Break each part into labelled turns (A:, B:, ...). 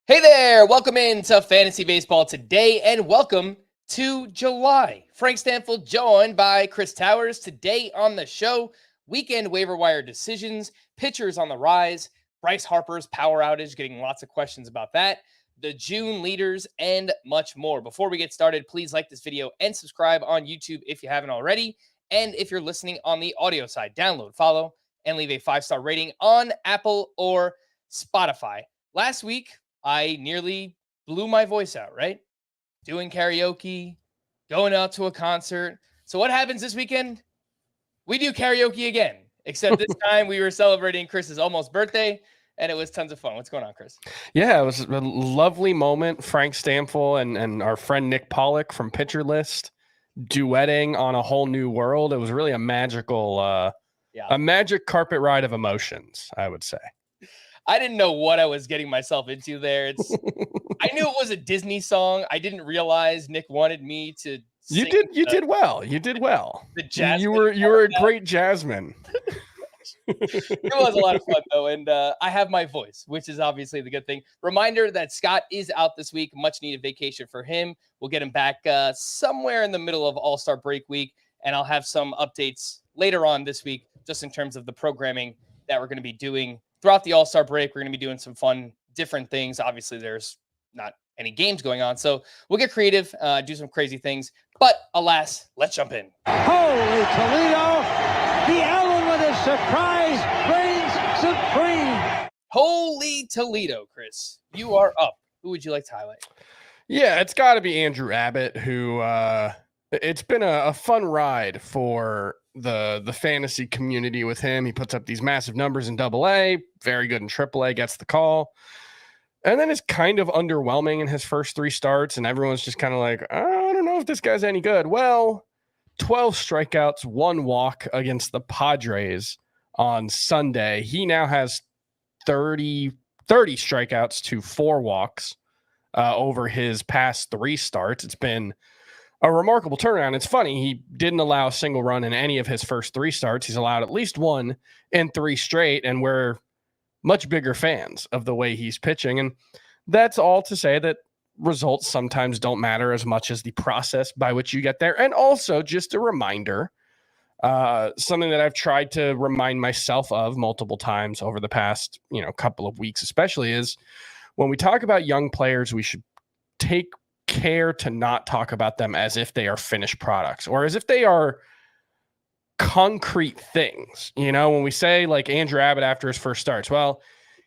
A: Hey there, welcome into Fantasy Baseball today, and welcome to July. Frank Stampfl joined by Chris Towers. Today on the show, weekend waiver wire decisions, pitchers on the rise, Bryce Harper's power outage, getting lots of questions about that, the June leaders, and much more. Before we get started, please like this video and subscribe on YouTube if you haven't already. And if you're listening on the audio side, download, follow, and leave a 5-star rating on Apple or Spotify. Last week, I nearly blew my voice out, right? Doing karaoke, going out to a concert. So what happens this weekend? We do karaoke again, except this time we were celebrating Chris's almost birthday, and it was tons of fun. What's going on, Chris?
B: Yeah, it was a lovely moment. Frank Stampfl and our friend Nick Pollock from Pitcher List duetting on A Whole New World. It was really a magical, a magic carpet ride of emotions, I would say.
A: I didn't know what I was getting myself into there. I knew it was a Disney song. I didn't realize Nick wanted me to sing.
B: You did well. You did well.
A: The Jasmine.
B: You were a great Jasmine.
A: It was a lot of fun, though, and I have my voice, which is obviously the good thing. Reminder that Scott is out this week. Much needed vacation for him. We'll get him back somewhere in the middle of All-Star break week, and I'll have some updates later on this week just in terms of the programming that we're going to be doing throughout the All-Star break. We're going to be doing some fun, different things. Obviously, there's not any games going on, so we'll get creative, do some crazy things. But alas, let's jump in.
C: Holy Toledo! The element of surprise reigns supreme.
A: Holy Toledo, Chris. You are up. Who would you like to highlight?
B: Yeah, it's got to be Andrew Abbott, who it's been a fun ride for the fantasy community with him. He puts up these massive numbers in AA, very good in AAA, gets the call. And then is kind of underwhelming in his first 3 starts, and everyone's just kind of like, I don't know if this guy's any good. Well, 12 strikeouts, 1 walk against the Padres on Sunday. He now has 30 strikeouts to 4 walks over his past 3 starts. It's been a remarkable turnaround. It's funny, he didn't allow a single run in any of his first 3 starts. He's allowed at least 1 in 3 straight, and we're much bigger fans of the way he's pitching. And that's all to say that results sometimes don't matter as much as the process by which you get there. And also, just a reminder, something that I've tried to remind myself of multiple times over the past, couple of weeks, especially, is when we talk about young players, we should take care to not talk about them as if they are finished products or as if they are concrete things. When we say like Andrew Abbott after his first starts, well,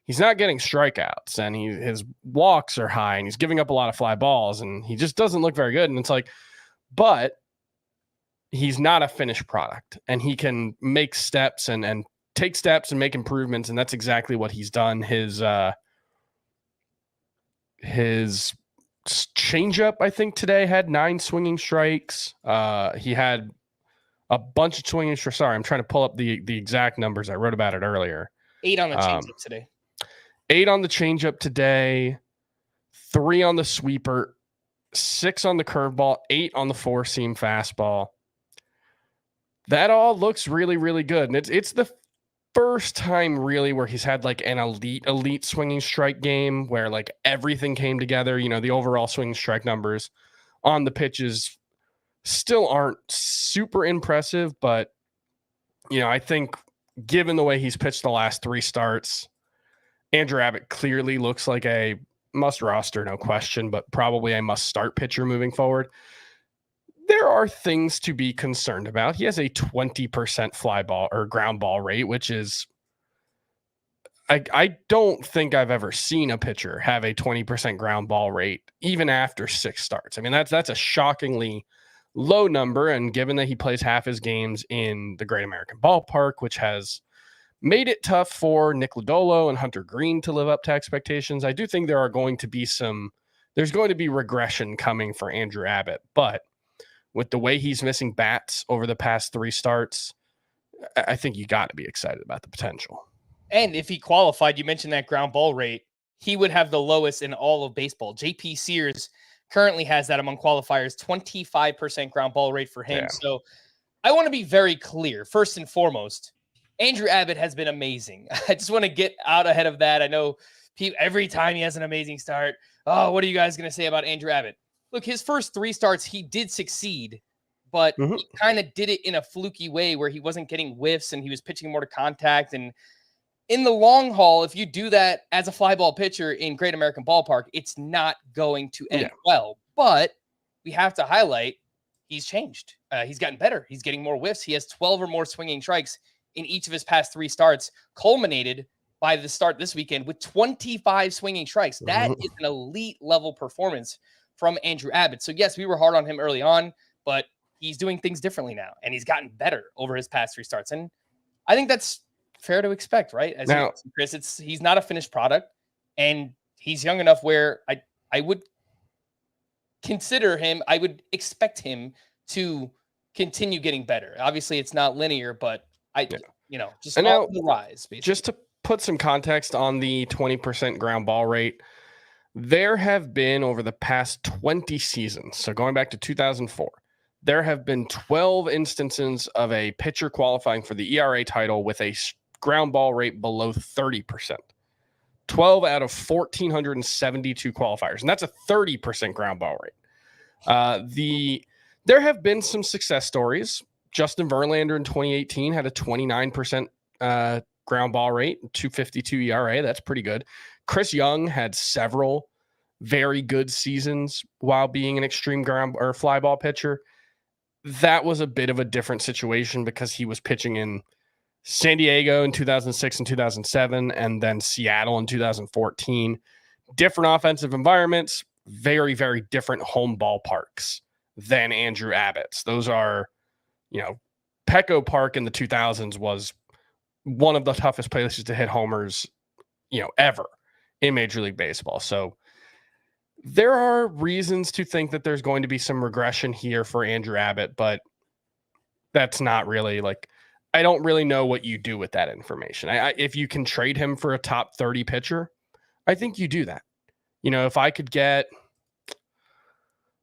B: he's not getting strikeouts and his walks are high and he's giving up a lot of fly balls and he just doesn't look very good. And it's like, but he's not a finished product and he can make steps and take steps and make improvements. And that's exactly what he's done. His changeup, I think today had 9 swinging strikes. He had a bunch of swinging strikes. Sorry, I'm trying to pull up the exact numbers. I wrote about it earlier.
A: 8 on the changeup today.
B: 8 on the changeup today, 3 on the sweeper, 6 on the curveball, 8 on the 4-seam fastball. That all looks really, really good. And it's the first time really where he's had like an elite swinging strike game where like everything came together. The overall swinging strike numbers on the pitches still aren't super impressive, but I think given the way he's pitched the last 3 starts, Andrew Abbott clearly looks like a must roster, no question, but probably a must start pitcher moving forward. There are things to be concerned about. He has a 20% fly ball or ground ball rate, which is, I don't think I've ever seen a pitcher have a 20% ground ball rate, even after 6 starts. I mean, that's a shockingly low number. And given that he plays half his games in the Great American Ballpark, which has made it tough for Nick Lodolo and Hunter Green to live up to expectations, I do think there's going to be regression coming for Andrew Abbott. But with the way he's missing bats over the past 3 starts, I think you got to be excited about the potential.
A: And if he qualified, you mentioned that ground ball rate, he would have the lowest in all of baseball. JP Sears currently has that among qualifiers, 25% ground ball rate for him. Yeah. So I want to be very clear. First and foremost, Andrew Abbott has been amazing. I just want to get out ahead of that. I know Every time he has an amazing start, oh, what are you guys going to say about Andrew Abbott? Look, his first 3 starts, he did succeed, but he kind of did it in a fluky way where he wasn't getting whiffs and he was pitching more to contact. And in the long haul, if you do that as a fly ball pitcher in Great American Ballpark, it's not going to end well. But we have to highlight he's changed. He's gotten better. He's getting more whiffs. He has 12 or more swinging strikes in each of his past 3 starts, culminated by the start this weekend with 25 swinging strikes. That is an elite level performance from Andrew Abbott. So yes, we were hard on him early on, but he's doing things differently now, and he's gotten better over his past 3 starts. And I think that's fair to expect, right? As now, you mentioned, Chris, he's not a finished product, and he's young enough where I would consider him, I would expect him to continue getting better. Obviously, it's not linear, but just on the rise. Basically.
B: Just to put some context on the 20% ground ball rate, there have been over the past 20 seasons, so going back to 2004, there have been 12 instances of a pitcher qualifying for the ERA title with a ground ball rate below 30%. 12 out of 1,472 qualifiers, and that's a 30% ground ball rate. There have been some success stories. Justin Verlander in 2018 had a 29% ground ball rate, 2.52 ERA. That's pretty good. Chris Young had several very good seasons while being an extreme ground or fly ball pitcher. That was a bit of a different situation because he was pitching in San Diego in 2006 and 2007, and then Seattle in 2014. Different offensive environments, very, very different home ballparks than Andrew Abbott's. Those are, Petco Park in the 2000s was one of the toughest places to hit homers, ever in Major League Baseball. So there are reasons to think that there's going to be some regression here for Andrew Abbott, but that's not really I don't really know what you do with that information. If you can trade him for a top 30 pitcher, I think you do that. If I could get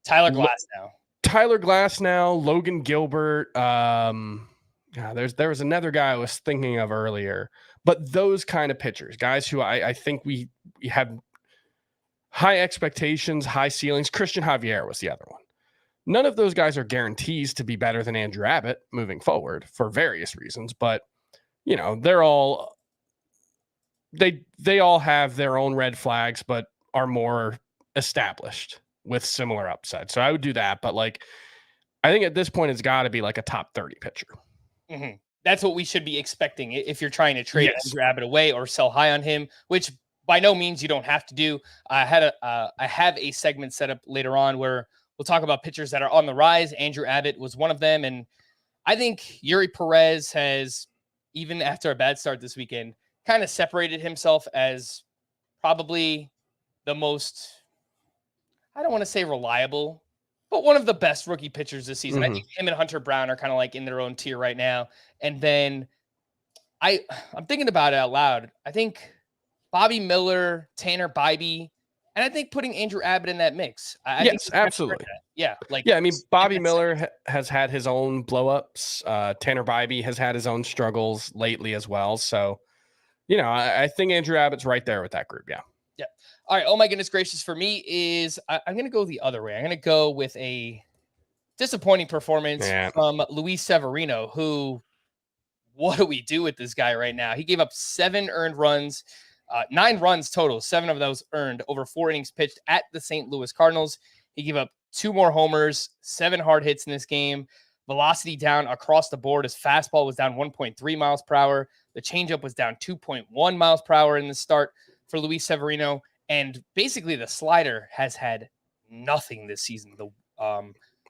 A: Tyler Glasnow, Logan Gilbert, there was another guy I was thinking of earlier, but those kind of pitchers, guys who I think we have high expectations, high ceilings. Christian Javier was the other one. None of those guys are guarantees to be better than Andrew Abbott moving forward for various reasons, but they all have their own red flags, but are more established with similar upside. So I would do that, but I think at this point it's got to be a top 30 pitcher. Mm-hmm. That's what we should be expecting if you're trying to trade Andrew Abbott away or sell high on him, which by no means you don't have to do. I have a segment set up later on where we'll talk about pitchers that are on the rise. Andrew Abbott was one of them. And I think Yuri Perez has, even after a bad start this weekend, kind of separated himself as probably the most, I don't want to say reliable, but one of the best rookie pitchers this season. I think him and Hunter Brown are kind of in their own tier right now. And then I'm thinking about it out loud. I think Bobby Miller, Tanner Bybee, and I think putting Andrew Abbott in that mix.
B: Yes, absolutely.
A: Yeah.
B: Bobby Miller has had his own blow-ups. Tanner Bybee has had his own struggles lately as well. So, I think Andrew Abbott's right there with that group. Yeah.
A: Yeah. All right. Oh my goodness gracious. For me is I'm going to go the other way. I'm going to go with a disappointing performance from Luis Severino, who, what do we do with this guy right now? He gave up 7 earned runs. 9 runs total, 7 of those earned over 4 innings pitched at the St. Louis Cardinals. He gave up 2 more homers, 7 hard hits in this game. Velocity down across the board. His fastball was down 1.3 miles per hour. The changeup was down 2.1 miles per hour in the start for Luis Severino. And basically the slider has had nothing this season. The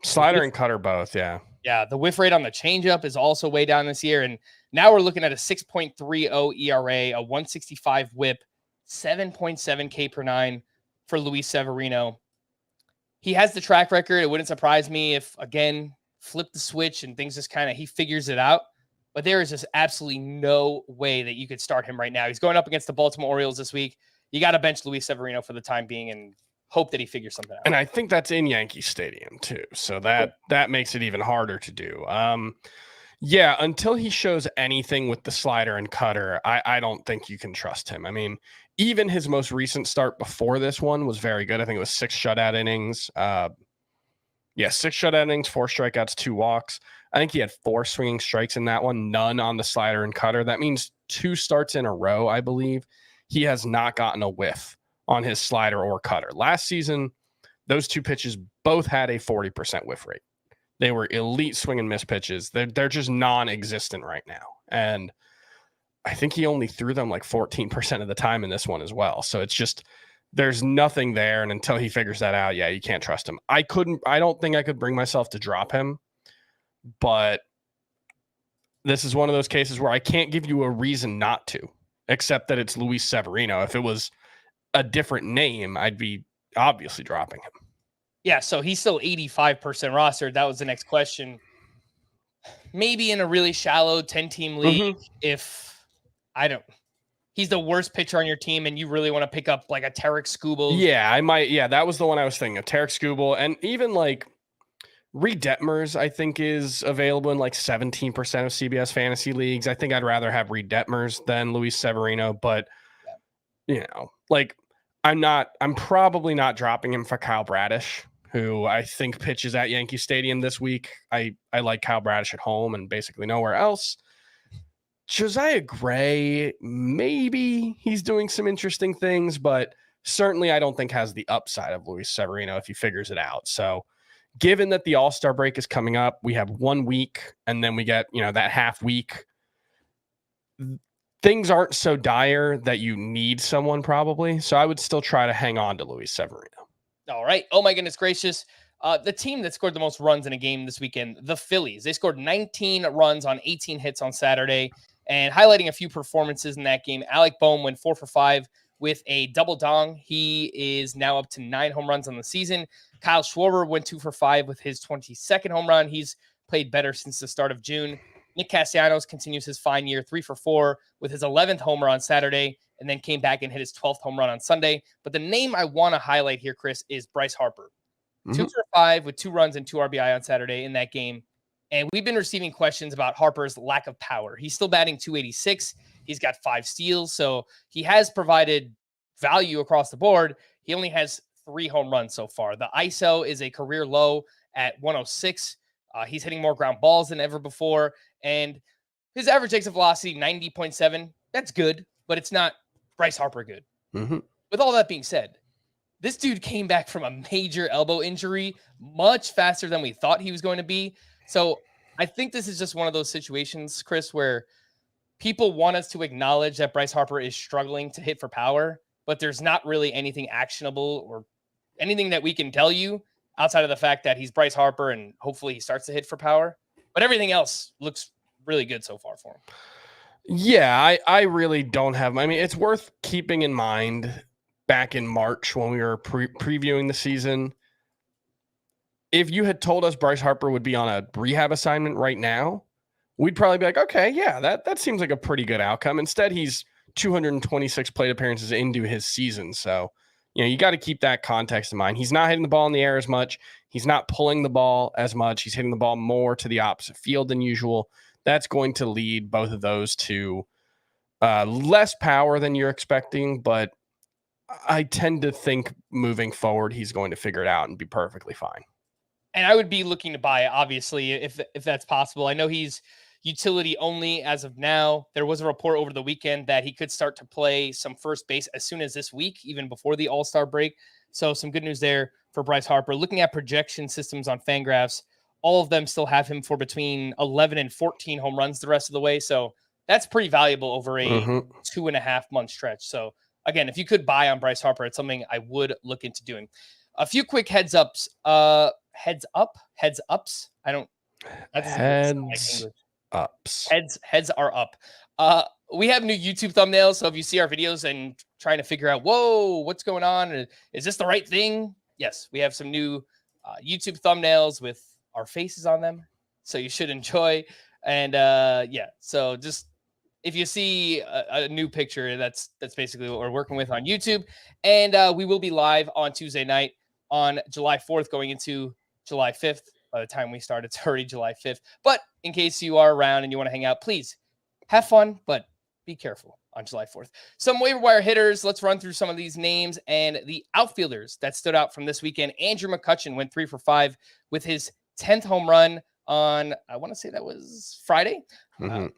B: slider and cutter both, yeah.
A: Yeah, the whiff rate on the changeup is also way down this year. And now we're looking at a 6.30 ERA, a 165 whip, 7.7 K per 9 for Luis Severino. He has the track record. It wouldn't surprise me if, again, flip the switch and things just he figures it out. But there is just absolutely no way that you could start him right now. He's going up against the Baltimore Orioles this week. You got to bench Luis Severino for the time being and hope that he figures something out.
B: And I think that's in Yankee Stadium too. So that makes it even harder to do. Yeah, until he shows anything with the slider and cutter, I don't think you can trust him. I mean, even his most recent start before this one was very good. I think it was 6 shutout innings. 6 shutout innings, 4 strikeouts, 2 walks. I think he had 4 swinging strikes in that one, none on the slider and cutter. That means 2 starts in a row, I believe. He has not gotten a whiff on his slider or cutter. Last season, those 2 pitches both had a 40% whiff rate. They were elite swing and miss pitches. They're just non-existent right now. And I think he only threw them like 14% of the time in this one as well. So it's just, there's nothing there. And until he figures that out, yeah, you can't trust him. I don't think I could bring myself to drop him, but this is one of those cases where I can't give you a reason not to, except that it's Luis Severino. If it was a different name, I'd be obviously dropping him.
A: Yeah, so he's still 85% rostered. That was the next question. Maybe in a really shallow 10-team league, if he's the worst pitcher on your team and you really want to pick up like a Tarek Skubal.
B: Yeah, I might. Yeah, that was the one I was thinking of. Tarek Skubal, and even like Reed Detmers, I think is available in like 17% of CBS fantasy leagues. I think I'd rather have Reed Detmers than Luis Severino, but like I'm probably not dropping him for Kyle Bradish, who I think pitches at Yankee Stadium this week. I like Kyle Bradish at home and basically nowhere else. Josiah Gray, maybe he's doing some interesting things, but certainly I don't think has the upside of Luis Severino if he figures it out. So given that the All-Star break is coming up, we have 1 week and then we get, that half week. Things aren't so dire that you need someone probably. So I would still try to hang on to Luis Severino.
A: All right. Oh my goodness gracious. The team that scored the most runs in a game this weekend, the Phillies, they scored 19 runs on 18 hits on Saturday. And highlighting a few performances in that game, Alec Boehm went 4 for 5 with a double dong. He is now up to 9 home runs on the season. Kyle Schwarber went 2 for 5 with his 22nd home run. He's played better since the start of June. Nick Castellanos continues his fine year, 3 for 4 with his 11th homer on Saturday, and then came back and hit his 12th home run on Sunday. But the name I want to highlight here, Chris, is Bryce Harper. 2 for 5 with 2 runs and 2 RBI on Saturday in that game. And we've been receiving questions about Harper's lack of power. He's still batting .286. He's got 5 steals. So he has provided value across the board. He only has 3 home runs so far. The ISO is a career low at 106. He's hitting more ground balls than ever before. And his average exit velocity, 90.7. That's good, but it's not Bryce Harper good. With all that being said, this dude came back from a major elbow injury much faster than we thought he was going to be. So I think this is just one of those situations, Chris, where people want us to acknowledge that Bryce Harper is struggling to hit for power, but there's not really anything actionable or anything that we can tell you outside of the fact that he's Bryce Harper and hopefully he starts to hit for power. But everything else looks really good so far for him.
B: Yeah, I really don't have. I mean, it's worth keeping in mind back in March when we were previewing the season. If you had told us Bryce Harper would be on a rehab assignment right now, we'd probably be like, okay, yeah, that seems like a pretty good outcome. Instead, he's 226 plate appearances into his season. So, you got to keep that context in mind. He's not hitting the ball in the air as much. He's not pulling the ball as much. He's hitting the ball more to the opposite field than usual. That's going to lead both of those to less power than you're expecting. But I tend to think moving forward, he's going to figure it out and be perfectly fine.
A: And I would be looking to buy it, obviously, if that's possible. I know he's utility only as of now. There was a report over the weekend that he could start to play some first base as soon as this week, even before the All-Star break. So some good news there for Bryce Harper. Looking at projection systems on Fangraphs, all of them still have him for between 11 and 14 home runs the rest of the way. So that's pretty valuable over a 2.5 month stretch. So again, if you could buy on Bryce Harper, it's something I would look into doing. A few quick heads ups. Heads ups. I don't. That's
B: heads ups.
A: Heads are up. We have new YouTube thumbnails. So if you see our videos and trying to figure out, whoa, what's going on? Is this the right thing? Yes, we have some new YouTube thumbnails with our faces on them. So you should enjoy. And so just if you see a new picture, that's basically what we're working with on YouTube. And we will be live on Tuesday night on July 4th going into July 5th. by the time we start. It's already July 5th. But in case you are around and you want to hang out, please have fun, but be careful on July 4th. Some waiver wire hitters. Let's run through some of these names and the outfielders that stood out from this weekend. Andrew McCutchen went 3 for 5 with his 10th home run on, I want to say that was Friday.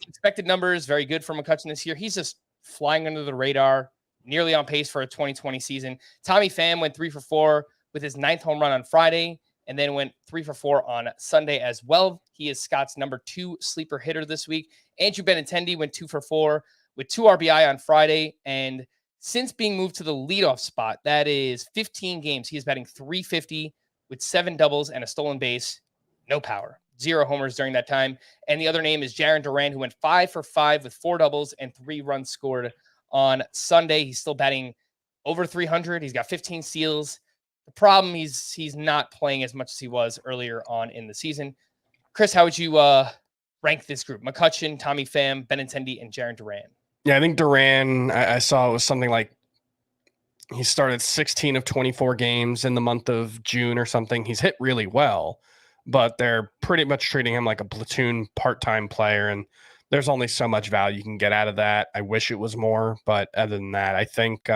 A: Expected numbers, very good for McCutchen this year. He's just flying under the radar, nearly on pace for a 2020 season. Tommy Pham went 3 for 4 with his 9th home run on Friday, and then went 3 for 4 on Sunday as well. He is Scott's number 2 sleeper hitter this week. Andrew Benintendi went 2 for 4 with 2 RBI on Friday, and since being moved to the leadoff spot, that is 15 games, he is batting .350 with 7 doubles and a stolen base. No power. 0 homers during that time. And the other name is Jarren Duran, who went 5 for 5 with 4 doubles and 3 runs scored on Sunday. He's still batting over 300. He's got 15 steals. The problem, he's not playing as much as he was earlier on in the season. Chris, how would you rank this group? McCutchen, Tommy Pham, Benintendi, and Jarren Duran. Yeah,
B: I think Duran, I saw it was something like he started 16 of 24 games in the month of June or something. He's hit really well, but they're pretty much treating him like a platoon part-time player, and there's only so much value you can get out of that. I wish it was more, but other than that, I think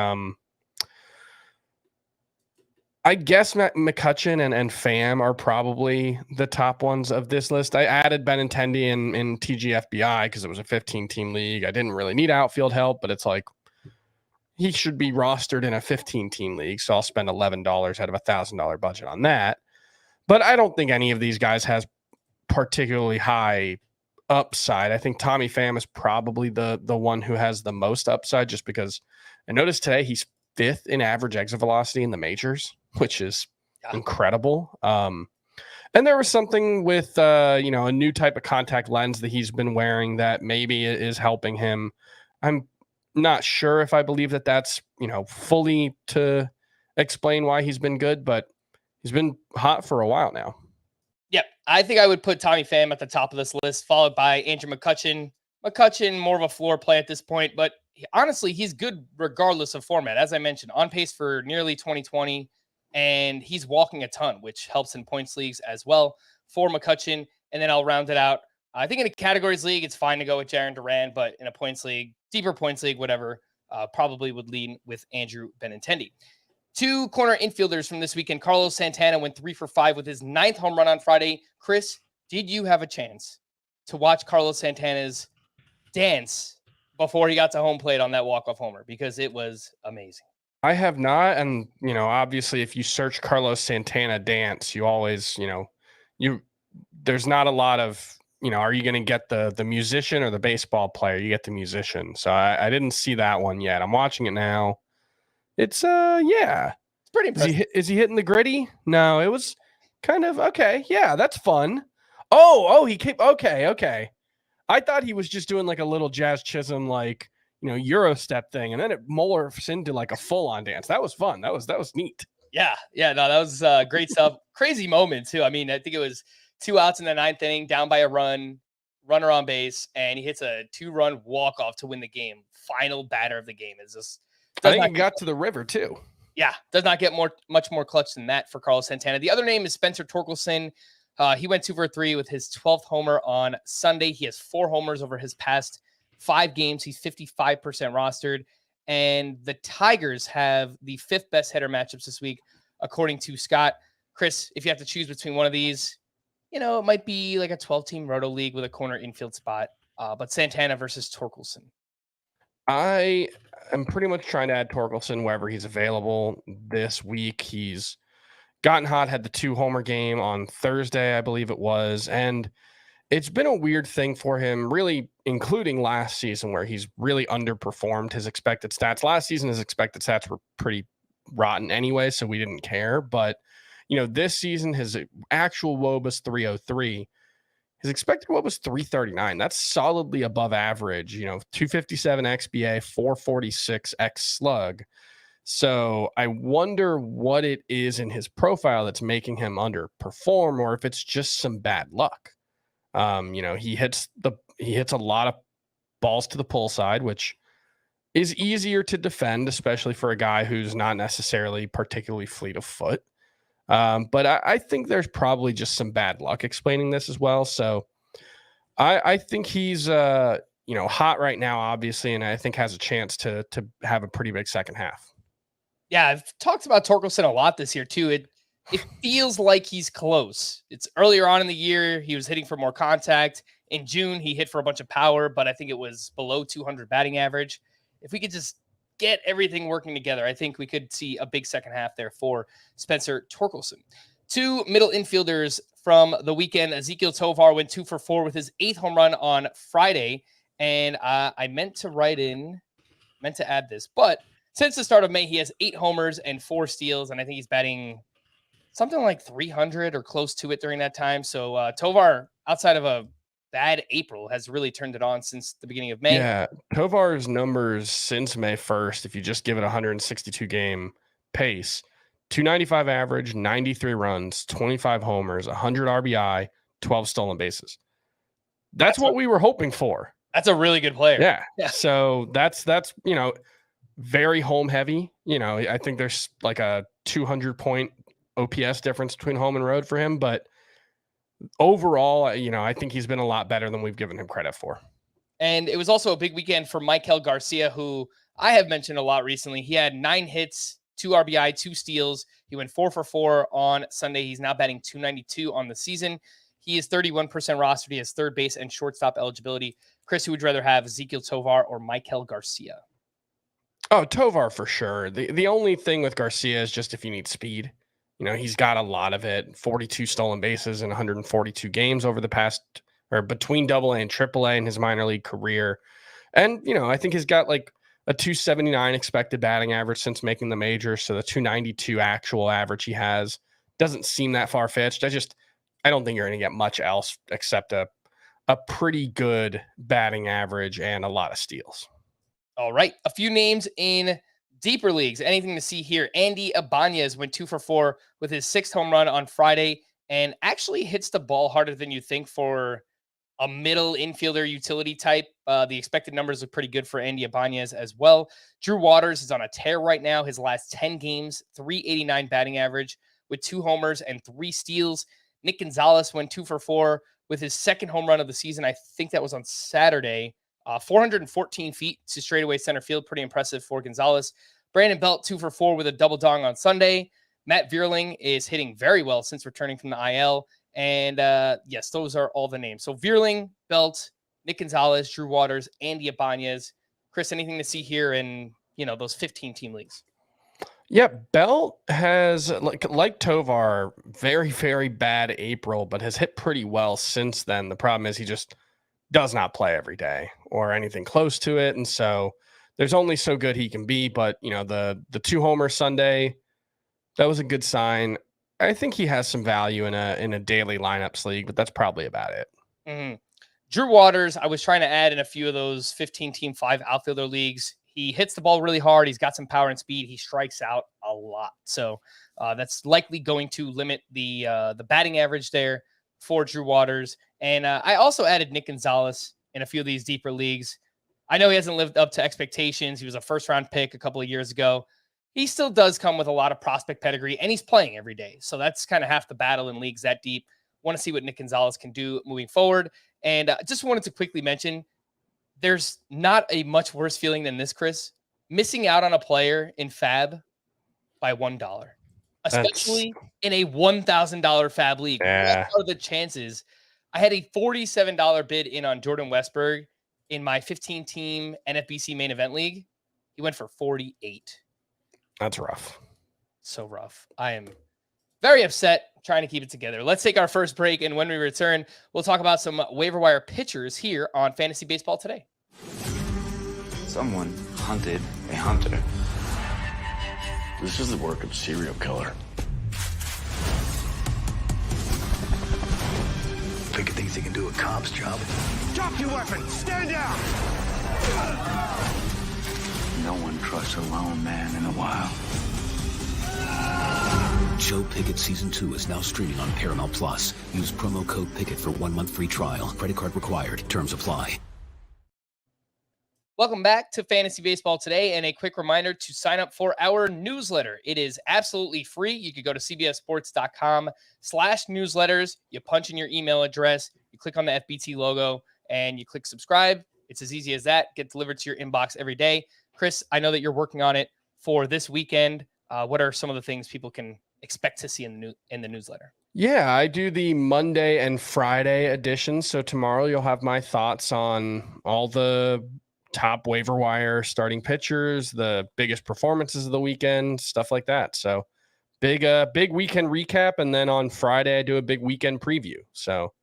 B: I guess McCutchen and Pham are probably the top ones of this list. I added Benintendi in TGFBI because it was a 15-team league. I didn't really need outfield help, but it's like he should be rostered in a 15-team league, so I'll spend $11 out of a $1,000 budget on that. But I don't think any of these guys has particularly high upside. I think Tommy Pham is probably the one who has the most upside, just because I noticed today he's 5th in average exit velocity in the majors, which is incredible. And there was something with, a new type of contact lens that he's been wearing that maybe is helping him. I'm not sure if I believe that that's, fully to explain why he's been good, but he's been hot for a while now.
A: Yep. I think I would put Tommy Pham at the top of this list, followed by Andrew McCutchen. McCutchen, more of a floor play at this point, but honestly, he's good regardless of format. As I mentioned, on pace for nearly 2020, and he's walking a ton, which helps in points leagues as well for McCutchen. And then I'll round it out. I think in a categories league, it's fine to go with Jarren Duran, but in a points league, deeper points league, whatever, probably would lean with Andrew Benintendi. 2 corner infielders from this weekend. Carlos Santana went 3 for 5 with his 9th home run on Friday. Chris, did you have a chance to watch Carlos Santana's dance before he got to home plate on that walk-off homer? Because it was amazing.
B: I have not. And, obviously if you search Carlos Santana dance, you always, there's not a lot of, are you going to get the musician or the baseball player? You get the musician. So I didn't see that one yet. I'm watching it now. It's it's
A: pretty impressive.
B: Is he hitting the gritty? No, it was kind of okay. Yeah, that's fun. Oh, he came. Okay. I thought he was just doing like a little Jazz Chisholm, like, Euro step thing, and then it morphs into like a full on dance. That was fun. That was neat.
A: Yeah. No, that was great stuff. Crazy moment too. I mean, I think it was 2 outs in the 9th inning, down by a runner on base, and he hits a 2-run walk off to win the game. Final batter of the game is just.
B: I think he got to the river too.
A: Yeah, does not get much more clutch than that for Carlos Santana. The other name is Spencer Torkelson. He went 2 for 3 with his 12th homer on Sunday. He has 4 homers over his past 5 games. He's 55% rostered. And the Tigers have the 5th best hitter matchups this week, according to Scott. Chris, if you have to choose between one of these, it might be like a 12-team roto league with a corner infield spot. But Santana versus Torkelson.
B: I am pretty much trying to add Torkelson wherever he's available this week. He's gotten hot, had the 2-homer game on Thursday, I believe it was. And it's been a weird thing for him, really, including last season where he's really underperformed his expected stats. Last season, his expected stats were pretty rotten anyway, so we didn't care. But, this season, his actual WOBA is 303. His expected WOBA was 339. That's solidly above average, 257 XBA, 446 X slug. So I wonder what it is in his profile that's making him underperform, or if it's just some bad luck. He hits a lot of balls to the pull side, which is easier to defend, especially for a guy who's not necessarily particularly fleet of foot. But I think there's probably just some bad luck explaining this as well. So I think he's hot right now, obviously, and I think has a chance to have a pretty big second half.
A: Yeah, I've talked about Torkelson a lot this year too. It feels like he's close. It's earlier on in the year, he was hitting for more contact. In June, he hit for a bunch of power, but I think it was below 200 batting average. If we could just get everything working together, I think we could see a big second half there for Spencer Torkelson. Two middle infielders from the weekend. Ezequiel Tovar went 2 for 4 with his 8th home run on Friday. And I meant to add this, but since the start of May, he has 8 homers and 4 steals. And I think he's batting something like 300 or close to it during that time. So Tovar, outside of a bad April, has really turned it on since the beginning of May.
B: Yeah, Tovar's numbers since May 1st, if you just give it 162 game pace, 295 average, 93 runs, 25 homers, 100 RBI, 12 stolen bases. That's what we were hoping for.
A: That's a really good player.
B: Yeah. So that's very home heavy. I think there's like a 200 point OPS difference between home and road for him, but overall, I think he's been a lot better than we've given him credit for.
A: And it was also a big weekend for Maikel Garcia, who I have mentioned a lot recently. He had 9 hits, 2 RBI, 2 steals. He went 4 for 4 on Sunday. He's now batting .292 on the season. He is 31% rostered. He has third base and shortstop eligibility. Chris, who would rather have Ezequiel Tovar or Maikel Garcia?
B: Oh, Tovar for sure. The only thing with Garcia is just if you need speed. He's got a lot of it, 42 stolen bases in 142 games over the past, or between AA and AAA in his minor league career. And, I think he's got like a 279 expected batting average since making the major. So the 292 actual average he has doesn't seem that far-fetched. I don't think you're going to get much else except a pretty good batting average and a lot of steals.
A: All right. A few names in deeper leagues. Anything to see here? Andy Ibanez went 2 for 4 with his 6th home run on Friday and actually hits the ball harder than you think for a middle infielder utility type. The expected numbers look pretty good for Andy Ibanez as well. Drew Waters is on a tear right now. His last 10 games, 389 batting average with 2 homers and 3 steals. Nick Gonzalez went 2 for 4 with his 2nd home run of the season. I think that was on Saturday. 414 feet to straightaway center field. Pretty impressive for Gonzalez. Brandon Belt 2 for 4 with a double dong on Sunday. Matt Vierling is hitting very well since returning from the IL. And yes, those are all the names. So Vierling, Belt, Nick Gonzalez, Drew Waters, Andy Ibanez. Chris, anything to see here in those 15-team leagues?
B: Yeah, Belt has, like Tovar, very, very bad April, but has hit pretty well since then. The problem is he just does not play every day or anything close to it. And so there's only so good he can be. But, the 2-homer Sunday, that was a good sign. I think he has some value in a daily lineups league, but that's probably about it.
A: Mm-hmm. Drew Waters, I was trying to add in a few of those 15-team 5 outfielder leagues. He hits the ball really hard. He's got some power and speed. He strikes out a lot. So that's likely going to limit the batting average there for Drew Waters. And I also added Nick Gonzalez in a few of these deeper leagues. I know he hasn't lived up to expectations. He was a 1st-round pick a couple of years ago. He still does come with a lot of prospect pedigree, and he's playing every day. So that's kind of half the battle in leagues that deep. Want to see what Nick Gonzalez can do moving forward. And just wanted to quickly mention, there's not a much worse feeling than this, Chris. Missing out on a player in FAB by $1, especially in a $1,000 FAB league.
B: Yeah.
A: What are the chances? I had a $47 bid in on Jordan Westberg in my 15-team NFBC main event league. He went for 48.
B: That's rough.
A: So rough. I am very upset, trying to keep it together. Let's take our first break, and when we return, we'll talk about some waiver wire pitchers here on Fantasy Baseball Today.
D: Someone hunted a hunter.
E: This is the work of a serial killer. Pickett thinks he can do a cop's job.
C: Drop your weapon! Stand down!
E: No one trusts a lone man in the wild.
F: Joe Pickett Season 2 is now streaming on Paramount+. Use promo code Pickett for 1 month free trial. Credit card required. Terms apply.
A: Welcome back to Fantasy Baseball Today, and a quick reminder to sign up for our newsletter. It is absolutely free. You could go to cbssports.com/newsletters. You punch in your email address, you click on the FBT logo, and you click subscribe. It's as easy as that. Get delivered to your inbox every day. Chris, I know that you're working on it for this weekend. What are some of the things people can expect to see in the newsletter?
B: Yeah, I do the Monday and Friday editions. So tomorrow you'll have my thoughts on all the top waiver wire starting pitchers, the biggest performances of the weekend, stuff like that. So big weekend recap. And then on Friday, I do a big weekend preview. So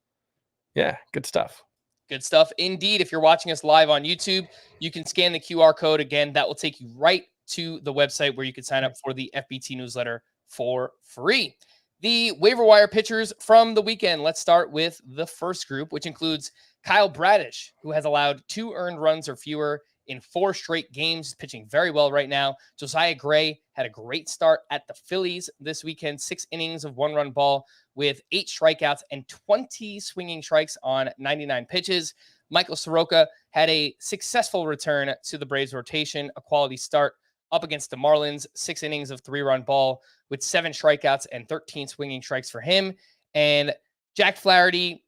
B: yeah, good stuff.
A: Good stuff indeed. If you're watching us live on YouTube, you can scan the QR code. Again, that will take you right to the website where you can sign up for the FBT newsletter for free. The waiver wire pitchers from the weekend. Let's start with the first group, which includes Kyle Bradish, who has allowed 2 earned runs or fewer in 4 straight games, pitching very well right now. Josiah Gray had a great start at the Phillies this weekend, 6 innings of 1-run ball with 8 strikeouts and 20 swinging strikes on 99 pitches. Michael Soroka had a successful return to the Braves rotation, a quality start up against the Marlins, 6 innings of 3-run ball with 7 strikeouts and 13 swinging strikes for him. And Jack Flaherty,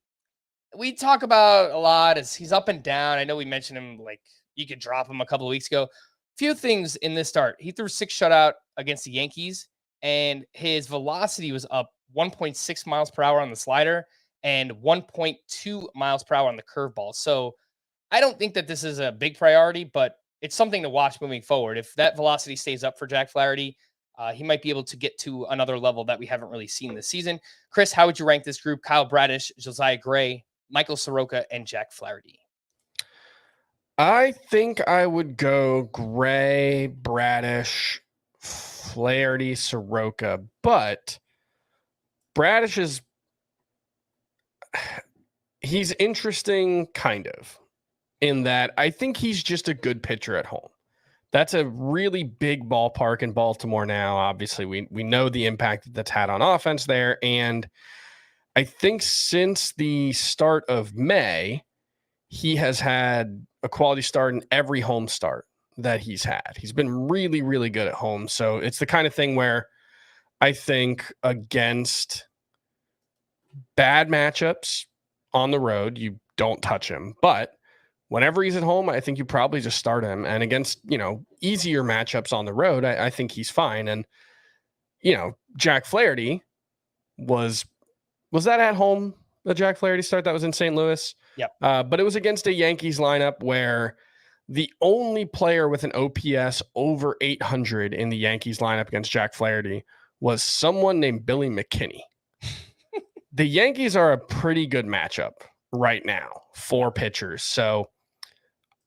A: we talk about a lot as he's up and down. I know we mentioned him, like you could drop him a couple of weeks ago. Few things in this start. He threw 6 shutout against the Yankees, and his velocity was up 1.6 miles per hour on the slider and 1.2 miles per hour on the curveball. So I don't think that this is a big priority, but it's something to watch moving forward. If that velocity stays up for Jack Flaherty, he might be able to get to another level that we haven't really seen this season. Chris, how would you rank this group? Kyle Bradish, Josiah Gray, Michael Soroka, and Jack Flaherty.
B: I think I would go Gray, Bradish, Flaherty, Soroka, but Bradish he's interesting kind of in that I think he's just a good pitcher at home. That's a really big ballpark in Baltimore now. Obviously, we know the impact that's had on offense there. And I think since the start of May, he has had a quality start in every home start that he's had. He's been really, really good at home. So it's the kind of thing where I think against bad matchups on the road, you don't touch him. But whenever he's at home, I think you probably just start him. And against, easier matchups on the road, I think he's fine. And, Jack Flaherty was that at home, the Jack Flaherty start that was in St. Louis?
A: Yep.
B: But it was against a Yankees lineup where the only player with an OPS over 800 in the Yankees lineup against Jack Flaherty was someone named Billy McKinney. The Yankees are a pretty good matchup right now for pitchers. So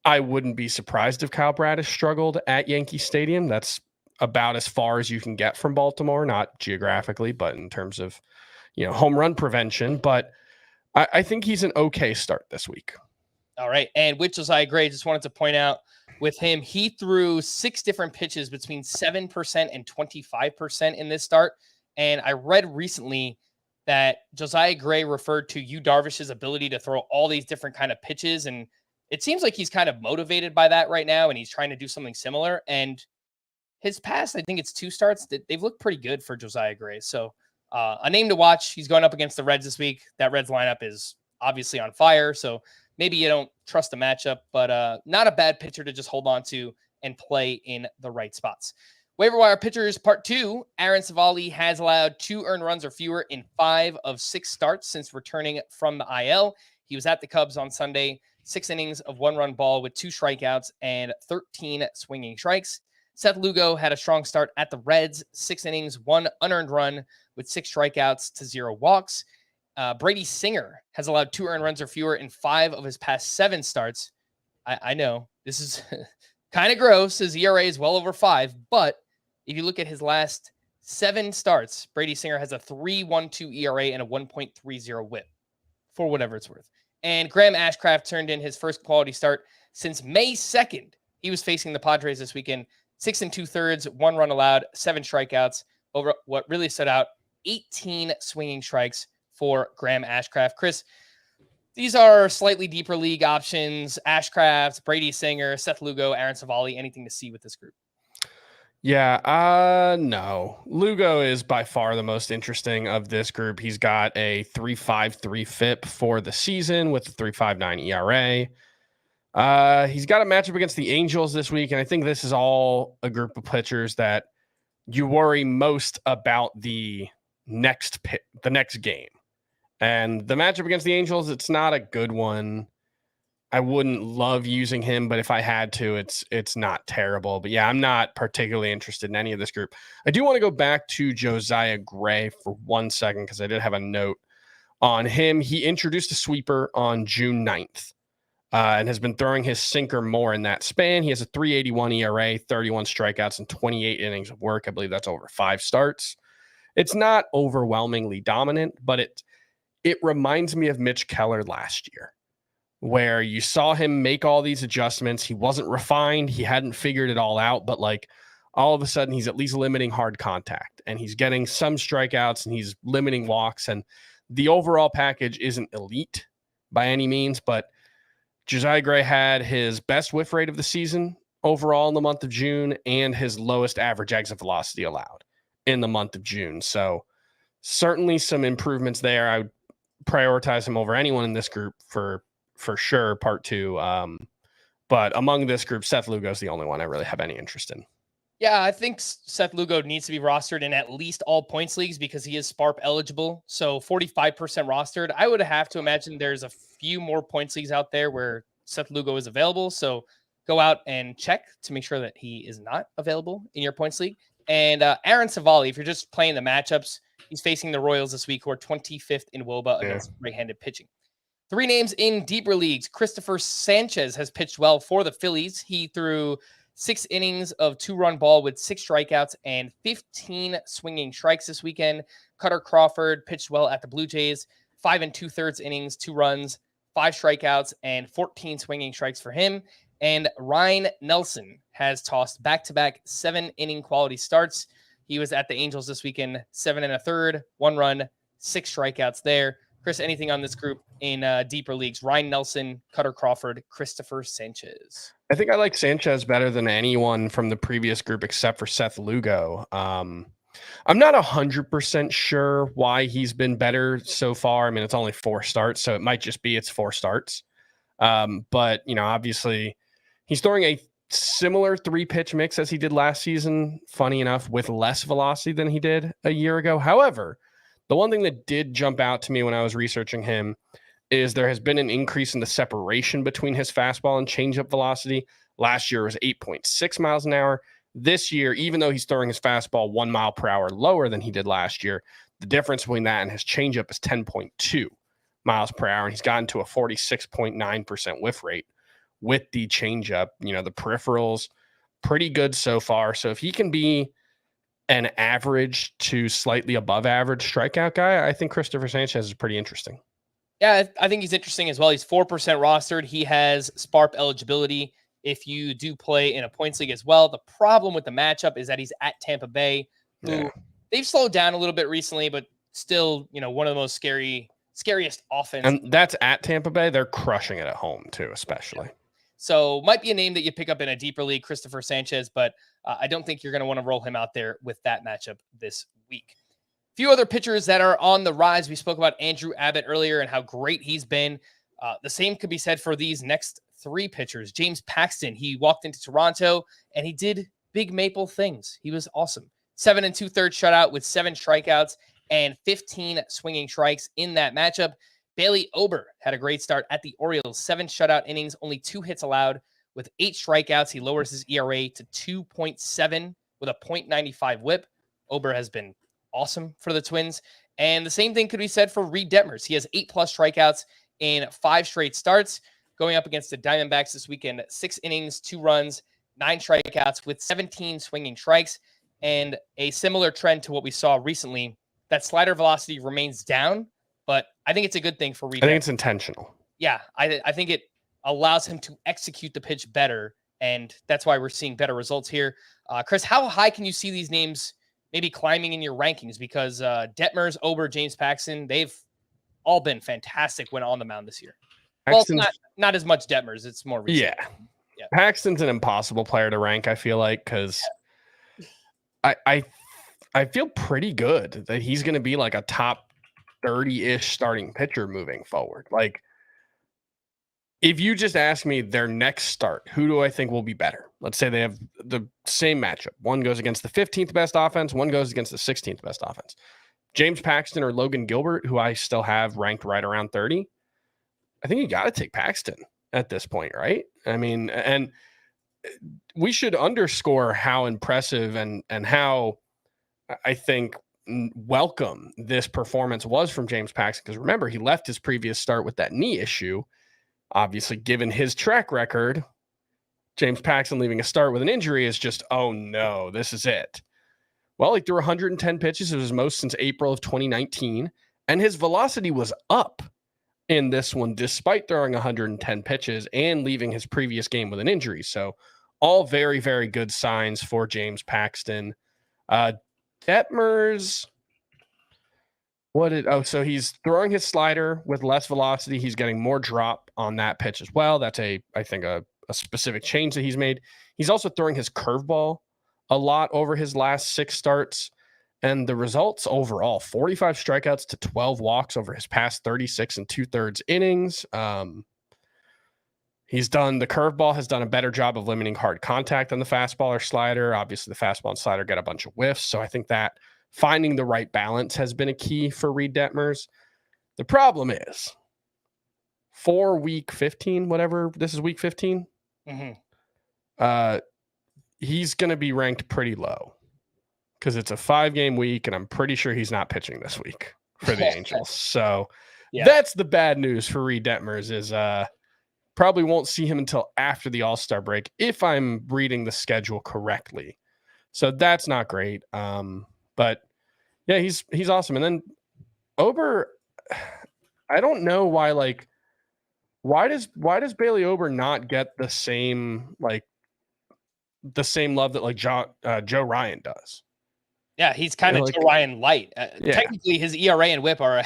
B: I wouldn't be surprised if Kyle Bradish struggled at Yankee Stadium. That's about as far as you can get from Baltimore, not geographically, but in terms of, home run prevention. But I think he's an okay start this week.
A: All right. And with Josiah Gray, just wanted to point out with him, he threw 6 different pitches between 7% and 25% in this start. And I read recently that Josiah Gray referred to Yu Darvish's ability to throw all these different kind of pitches. And it seems like he's kind of motivated by that right now, and he's trying to do something similar. And his past, I think it's 2 starts, they've looked pretty good for Josiah Gray. So a name to watch. He's going up against the Reds this week. That Reds lineup is obviously on fire. So maybe you don't trust the matchup, but not a bad pitcher to just hold on to and play in the right spots. Waiver wire pitchers part 2. Aaron Savali has allowed 2 earned runs or fewer in 5 of 6 starts since returning from the IL. He was at the Cubs on Sunday, 6 innings of 1-run ball with 2 strikeouts and 13 swinging strikes. Seth Lugo had a strong start at the Reds, 6 innings, 1 unearned run with 6 strikeouts to 0 walks. Brady Singer has allowed 2 earned runs or fewer in 5 of his past 7 starts. I know this is kind of gross. His ERA is well over 5, but if you look at his last 7 starts, Brady Singer has a 3.12 ERA and a 1.30 WHIP, for whatever it's worth. And Graham Ashcraft turned in his first quality start since May 2nd. He was facing the Padres this weekend. 6 2/3, 1 run allowed, 7 strikeouts. Over what really stood out, 18 swinging strikes for Graham Ashcraft. Chris, These are slightly deeper league options. Ashcraft, Brady Singer, Seth Lugo, Aaron Savali. Anything to see with this group?
B: Yeah, no. Lugo is by far the most interesting of this group. He's got a 3.53 FIP for the season with a 3.59 ERA. He's got a matchup against the Angels this week, and I think this is all a group of pitchers that you worry most about the next game. And the matchup against the Angels, it's not a good one. I wouldn't love using him, but if I had to, it's not terrible. But yeah, I'm not particularly interested in any of this group. I do want to go back to Josiah Gray for 1 second because I did have a note on him. He introduced a sweeper on June 9th and has been throwing his sinker more in that span. He has a 3.81 ERA, 31 strikeouts, and 28 innings of work. I believe that's over 5 starts. It's not overwhelmingly dominant, but it reminds me of Mitch Keller last year, where you saw him make all these adjustments. He wasn't refined. He hadn't figured it all out, but like all of a sudden he's at least limiting hard contact and he's getting some strikeouts and he's limiting walks. And the overall package isn't elite by any means, but Josiah Gray had his best whiff rate of the season overall in the month of June and his lowest average exit velocity allowed in the month of June. So certainly some improvements there. I would prioritize him over anyone in this group for sure, part 2. But among this group, Seth Lugo is the only one I really have any interest in.
A: Yeah, I think Seth Lugo needs to be rostered in at least all points leagues because he is SPARP eligible. So 45% rostered. I would have to imagine there's a few more points leagues out there where Seth Lugo is available. So go out and check to make sure that he is not available in your points league. And Aaron Savali, if you're just playing the matchups, he's facing the Royals this week, who are 25th in WOBA against right-handed pitching. 3 names in deeper leagues. Christopher Sanchez has pitched well for the Phillies. He threw 6 innings of 2-run ball with 6 strikeouts and 15 swinging strikes this weekend. Cutter Crawford pitched well at the Blue Jays. 5 2/3 innings, 2 runs, 5 strikeouts, and 14 swinging strikes for him. And Ryan Nelson has tossed back-to-back 7-inning quality starts. He was at the Angels this weekend, 7 1/3, 1 run, 6 strikeouts there. Chris, anything on this group in deeper leagues? Ryan Nelson, Cutter Crawford, Christopher Sanchez.
B: I think I like Sanchez better than anyone from the previous group except for Seth Lugo. I'm not 100% sure why he's been better so far. I mean, it's only 4 starts, so it might just be it's 4 starts. But, obviously he's throwing a similar 3-pitch mix as he did last season, funny enough, with less velocity than he did a year ago. However, the one thing that did jump out to me when I was researching him is there has been an increase in the separation between his fastball and changeup velocity. Last year was 8.6 miles an hour. This year, even though he's throwing his fastball 1 mile per hour lower than he did last year, the difference between that and his changeup is 10.2 miles per hour. And he's gotten to a 46.9% whiff rate with the changeup. The peripherals, pretty good so far. So if he can be an average to slightly above average strikeout guy, I think Christopher Sanchez is pretty interesting.
A: Yeah, I think he's interesting as well. He's 4% rostered. He has SPARP eligibility if you do play in a points league as well. The problem with the matchup is that he's at Tampa Bay, who they've slowed down a little bit recently, but still, one of the most scariest offense.
B: And that's at Tampa Bay. They're crushing it at home too, especially.
A: So might be a name that you pick up in a deeper league, Christopher Sanchez, but I don't think you're going to want to roll him out there with that matchup this week. A few other pitchers that are on the rise. We spoke about Andrew Abbott earlier and how great he's been. The same could be said for these next 3 pitchers. James Paxton, he walked into Toronto and he did big maple things. He was awesome. 7 2/3 shutout with 7 strikeouts and 15 swinging strikes in that matchup. Bailey Ober had a great start at the Orioles. 7 shutout innings, only 2 hits allowed with 8 strikeouts. He lowers his ERA to 2.7 with a .95 whip. Ober has been awesome for the Twins. And the same thing could be said for Reed Detmers. He has 8+ strikeouts in 5 straight starts. Going up against the Diamondbacks this weekend, 6 innings, 2 runs, 9 strikeouts with 17 swinging strikes. And a similar trend to what we saw recently, that slider velocity remains down, but I think it's a good thing for Reed.
B: I think it's intentional.
A: Yeah, I think it allows him to execute the pitch better, and that's why we're seeing better results here. Chris, how high can you see these names maybe climbing in your rankings? Because Detmers, Ober, James Paxton, they've all been fantastic when on the mound this year.
B: Paxton's,
A: Well, not as much Detmers. It's more recent.
B: yeah. Paxton's an impossible player to rank, I feel like, because I feel pretty good that he's going to be like a top 30-ish starting pitcher moving forward. Like, if you just ask me their next start, who do I think will be better? Let's say they have the same matchup. One goes against the 15th best offense. One goes against the 16th best offense. James Paxton or Logan Gilbert, who I still have ranked right around 30. I think you got to take Paxton at this point, right? I mean, and we should underscore how impressive and how I think welcome this performance was from James Paxton. Because remember, he left his previous start with that knee issue. Obviously, given his track record, James Paxton leaving a start with an injury is just, oh no, this is it. Well, he threw 110 pitches. It was his most since April of 2019. And his velocity was up in this one, despite throwing 110 pitches and leaving his previous game with an injury. So all very, very good signs for James Paxton. Detmers... so he's throwing his slider with less velocity. He's getting more drop on that pitch as well. That's I think a specific change that he's made. He's also throwing his curveball a lot over his last 6 starts. And the results overall, 45 strikeouts to 12 walks over his past 36 and 2/3 innings. The curveball has done a better job of limiting hard contact than the fastball or slider. Obviously, the fastball and slider get a bunch of whiffs. So I think that finding the right balance has been a key for Reed Detmers. The problem is for week 15, whatever, this is week 15. He's going to be ranked pretty low because it's a 5-game week and I'm pretty sure he's not pitching this week for the Angels. So that's the bad news for Reed Detmers is probably won't see him until after the All-Star break if I'm reading the schedule correctly. So that's not great. But yeah, he's awesome. And then Ober, I don't know why does Bailey Ober not get the same love that Joe Ryan does?
A: Yeah, he's kind of Joe Ryan light. Technically, his ERA and WHIP are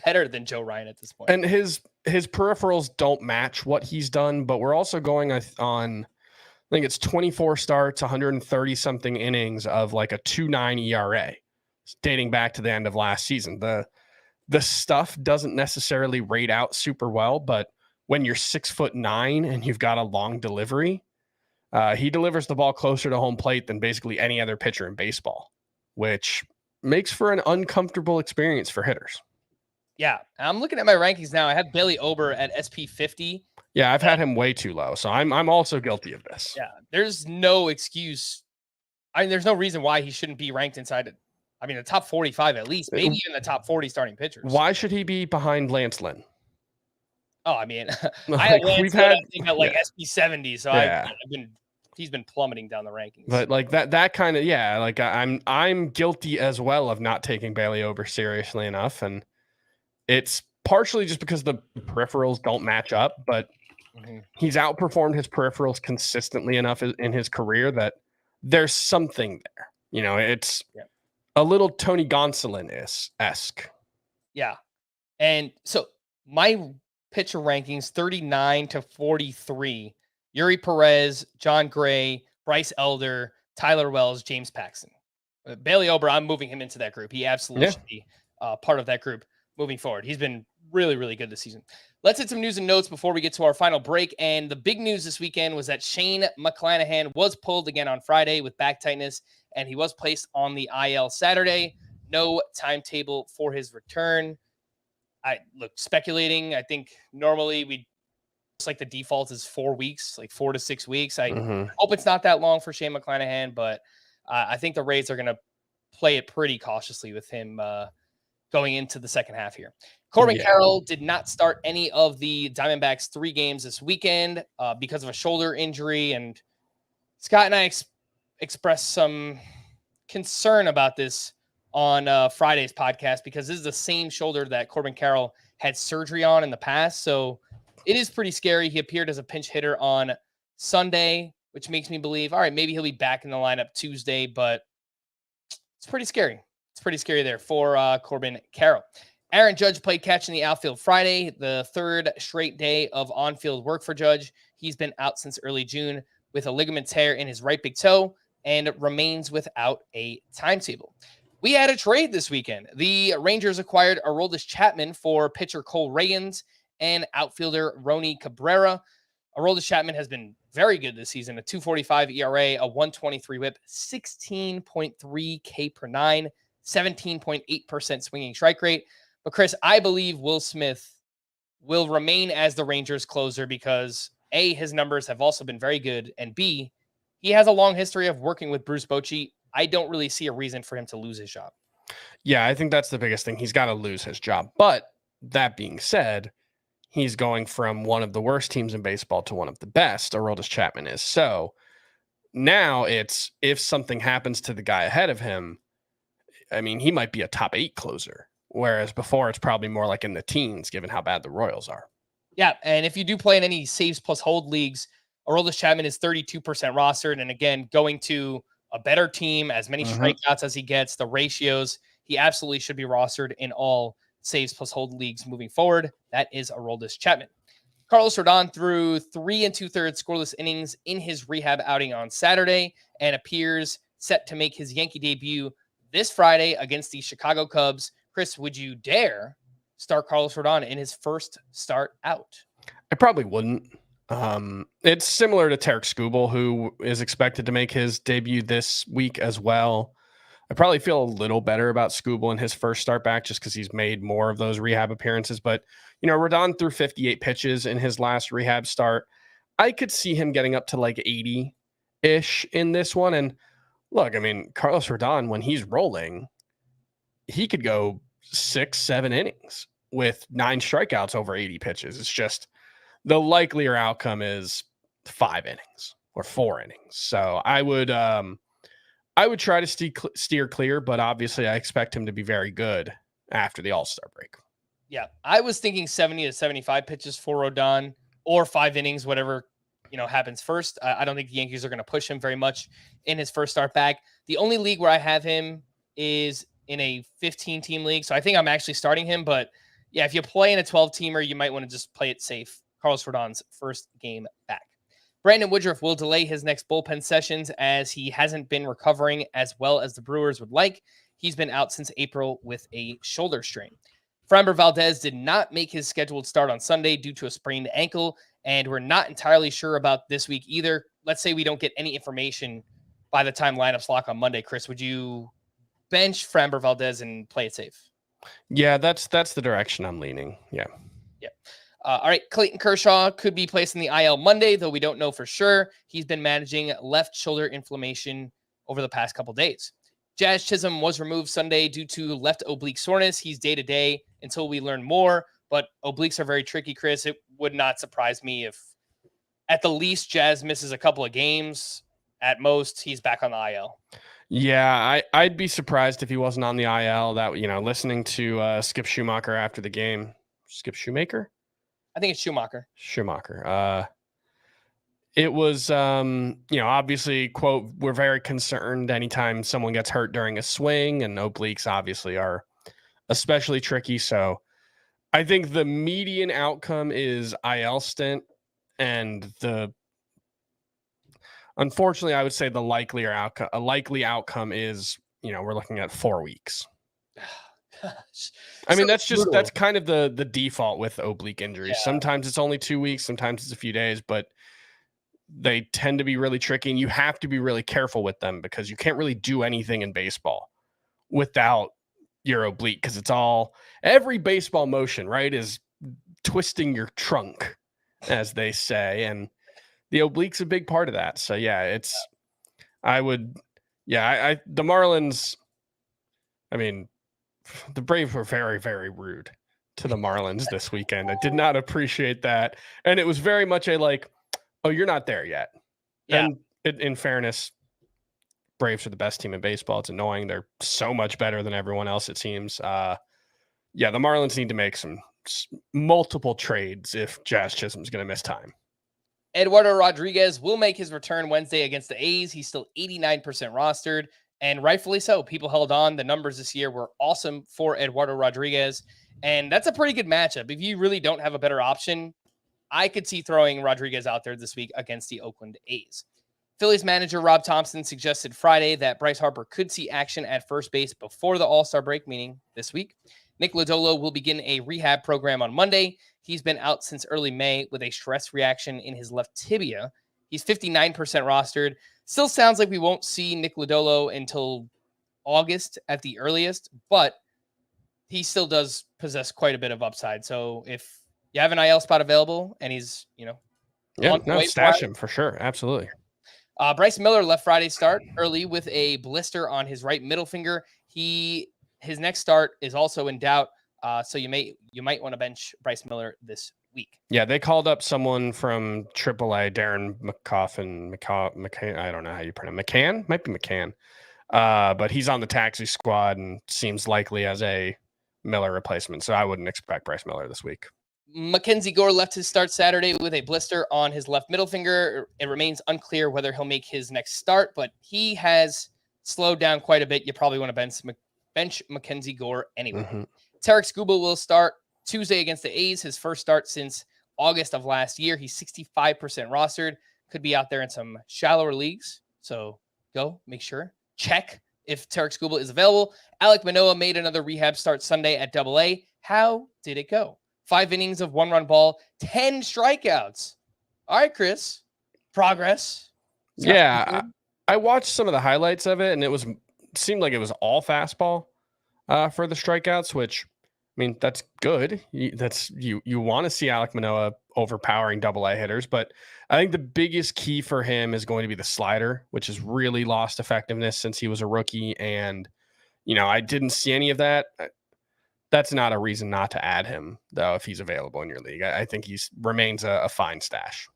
A: better than Joe Ryan at this point.
B: And his peripherals don't match what he's done, but we're also going on, I think it's 24 starts, 130 something innings of like a 2.9 ERA. Dating back to the end of last season. The stuff doesn't necessarily rate out super well, but when you're 6'9" and you've got a long delivery, he delivers the ball closer to home plate than basically any other pitcher in baseball, which makes for an uncomfortable experience for hitters.
A: Yeah, I'm looking at my rankings now. I have Bailey Ober at SP 50.
B: Yeah, I've had him way too low, so I'm also guilty of this.
A: Yeah, there's no excuse. I mean, there's no reason why he shouldn't be ranked inside it. I mean, the top 45 at least, maybe even the top 40 starting pitchers.
B: Why should he be behind Lance Lynn?
A: Oh, I mean, I had Lance Lynn, I think, at like SP 70, so he's been plummeting down the rankings.
B: But like that kind of like I'm guilty as well of not taking Bailey Ober seriously enough, and it's partially just because the peripherals don't match up, but he's outperformed his peripherals consistently enough in his career that there's something there. You know, it's a little Tony Gonsolin-esque.
A: Yeah. And so my pitcher rankings, 39 to 43, Yuri Perez, John Gray, Bryce Elder, Tyler Wells, James Paxton. Bailey Ober, I'm moving him into that group. He absolutely should be part of that group moving forward. He's been really, really good this season. Let's hit some news and notes before we get to our final break. And the big news this weekend was that Shane McClanahan was pulled again on Friday with back tightness, and he was placed on the IL Saturday. No timetable for his return. Speculating. I think normally it's like the default is 4 weeks, like 4 to 6 weeks. I hope it's not that long for Shane McClanahan, but I think the Rays are going to play it pretty cautiously with him going into the second half here. Corbin Carroll did not start any of the Diamondbacks 3 games this weekend because of a shoulder injury. And Scott and I expressed some concern about this on Friday's podcast because this is the same shoulder that Corbin Carroll had surgery on in the past. So it is pretty scary. He appeared as a pinch hitter on Sunday, which makes me believe, all right, maybe he'll be back in the lineup Tuesday, but it's pretty scary. It's pretty scary there for Corbin Carroll. Aaron Judge played catch in the outfield Friday, the third straight day of on-field work for Judge. He's been out since early June with a ligament tear in his right big toe and remains without a timetable. We had a trade this weekend. The Rangers acquired Aroldis Chapman for pitcher Cole Reagans and outfielder Rony Cabrera. Aroldis Chapman has been very good this season, a 2.45 ERA, a 1.23 whip, 16.3 K per nine, 17.8% swinging strike rate. But Chris, I believe Will Smith will remain as the Rangers closer because A, his numbers have also been very good, and B, he has a long history of working with Bruce Bochy. I don't really see a reason for him to lose his job.
B: Yeah, I think that's the biggest thing. He's got to lose his job. But that being said, he's going from one of the worst teams in baseball to one of the best. Aroldis Chapman is. So now it's if something happens to the guy ahead of him, I mean, he might be a top 8 closer. Whereas before, it's probably more like in the teens, given how bad the Royals are.
A: Yeah, and if you do play in any saves plus hold leagues, Aroldis Chapman is 32% rostered. And again, going to a better team, as many strikeouts as he gets, the ratios, he absolutely should be rostered in all saves plus hold leagues moving forward. That is Aroldis Chapman. Carlos Rodon threw 3 2/3 scoreless innings in his rehab outing on Saturday and appears set to make his Yankee debut this Friday against the Chicago Cubs. Chris, would you dare start Carlos Rodon in his first start out?
B: I probably wouldn't. It's similar to Tarek Skubal, who is expected to make his debut this week as well. I probably feel a little better about Skubal in his first start back just because he's made more of those rehab appearances. But, Rodon threw 58 pitches in his last rehab start. I could see him getting up to like 80-ish in this one. And look, I mean, Carlos Rodon, when he's rolling, he could go 6-7 innings with 9 strikeouts over 80 pitches. It's just the likelier outcome is 5 innings or 4 innings. So I would try to steer clear, but obviously I expect him to be very good after the All-Star break.
A: Yeah, I was thinking 70 to 75 pitches for Rodon or 5 innings, whatever happens first. I don't think the Yankees are going to push him very much in his first start back. The only league where I have him is in a 15-team league, so I think I'm actually starting him. But yeah, if you play in a 12-teamer, you might want to just play it safe. Carlos Rodon's first game back. Brandon Woodruff will delay his next bullpen sessions as he hasn't been recovering as well as the Brewers would like. He's been out since April with a shoulder strain. Framber Valdez did not make his scheduled start on Sunday due to a sprained ankle, and we're not entirely sure about this week either. Let's say we don't get any information by the time lineups lock on Monday. Chris, would you bench Framber Valdez and play it safe?
B: Yeah, that's the direction I'm leaning. Yeah.
A: All right, Clayton Kershaw could be placed in the IL Monday, though we don't know for sure. He's been managing left shoulder inflammation over the past couple days. Jazz Chisholm was removed Sunday due to left oblique soreness. He's day-to-day until we learn more, but obliques are very tricky, Chris. It would not surprise me if, at the least, Jazz misses a couple of games. At most, he's back on the IL.
B: Yeah, I'd be surprised if he wasn't on the IL. That listening to Skip Schumacher after the game. Skip Shoemaker?
A: I think it's Schumacher.
B: It was, obviously, quote, we're very concerned anytime someone gets hurt during a swing, and obliques obviously are especially tricky. So I think the median outcome is IL stint, and unfortunately, I would say the likely outcome is, we're looking at 4 weeks.
A: Gosh.
B: I mean,
A: So
B: that's kind of the default with oblique injuries.
A: Yeah.
B: Sometimes it's only 2 weeks, sometimes it's a few days, but they tend to be really tricky, and you have to be really careful with them because you can't really do anything in baseball without your oblique, because every baseball motion, right, is twisting your trunk, as they say, and the oblique's a big part of that. So yeah, the Marlins, I mean, the Braves were very, very rude to the Marlins this weekend. I did not appreciate that. And it was very much oh, you're not there yet.
A: Yeah.
B: And in fairness, Braves are the best team in baseball. It's annoying. They're so much better than everyone else, it seems. The Marlins need to make some multiple trades if Jazz Chisholm's going to miss time.
A: Eduardo Rodriguez will make his return Wednesday against the A's. He's still 89% rostered. And rightfully so. People held on. The numbers this year were awesome for Eduardo Rodriguez. And that's a pretty good matchup. If you really don't have a better option, I could see throwing Rodriguez out there this week against the Oakland A's. Phillies manager Rob Thompson suggested Friday that Bryce Harper could see action at first base before the All-Star break, meaning this week. Nick Lodolo will begin a rehab program on Monday. He's been out since early May with a stress reaction in his left tibia. He's 59% rostered. Still sounds like we won't see Nick Lodolo until August at the earliest, but he still does possess quite a bit of upside. So if you have an IL spot available and he's,
B: stash him for sure. Absolutely.
A: Bryce Miller left Friday's start early with a blister on his right middle finger. His next start is also in doubt, so you might want to bench Bryce Miller this week.
B: Yeah, they called up someone from AAA, Darren McCann. I don't know how you pronounce McCann. Might be McCann, but he's on the taxi squad and seems likely as a Miller replacement. So I wouldn't expect Bryce Miller this week.
A: Mackenzie Gore left his start Saturday with a blister on his left middle finger. It remains unclear whether he'll make his next start, but he has slowed down quite a bit. You probably want to bench Mackenzie Gore anyway.
B: Mm-hmm.
A: Tarek Skubal will start Tuesday against the A's, his first start since August of last year. He's 65% rostered, could be out there in some shallower leagues. So go make sure, check if Tarek Skubal is available. Alek Manoah made another rehab start Sunday at AA. How did it go? 5 innings of 1-run ball, 10 strikeouts. All right, Chris. Progress.
B: Yeah, I watched some of the highlights of it, and it seemed like it was all fastball for the strikeouts, which, I mean, that's good. You want to see Alek Manoah overpowering AA hitters, but I think the biggest key for him is going to be the slider, which has really lost effectiveness since he was a rookie. And, I didn't see any of that. That's not a reason not to add him, though, if he's available in your league. I think he remains a fine stash.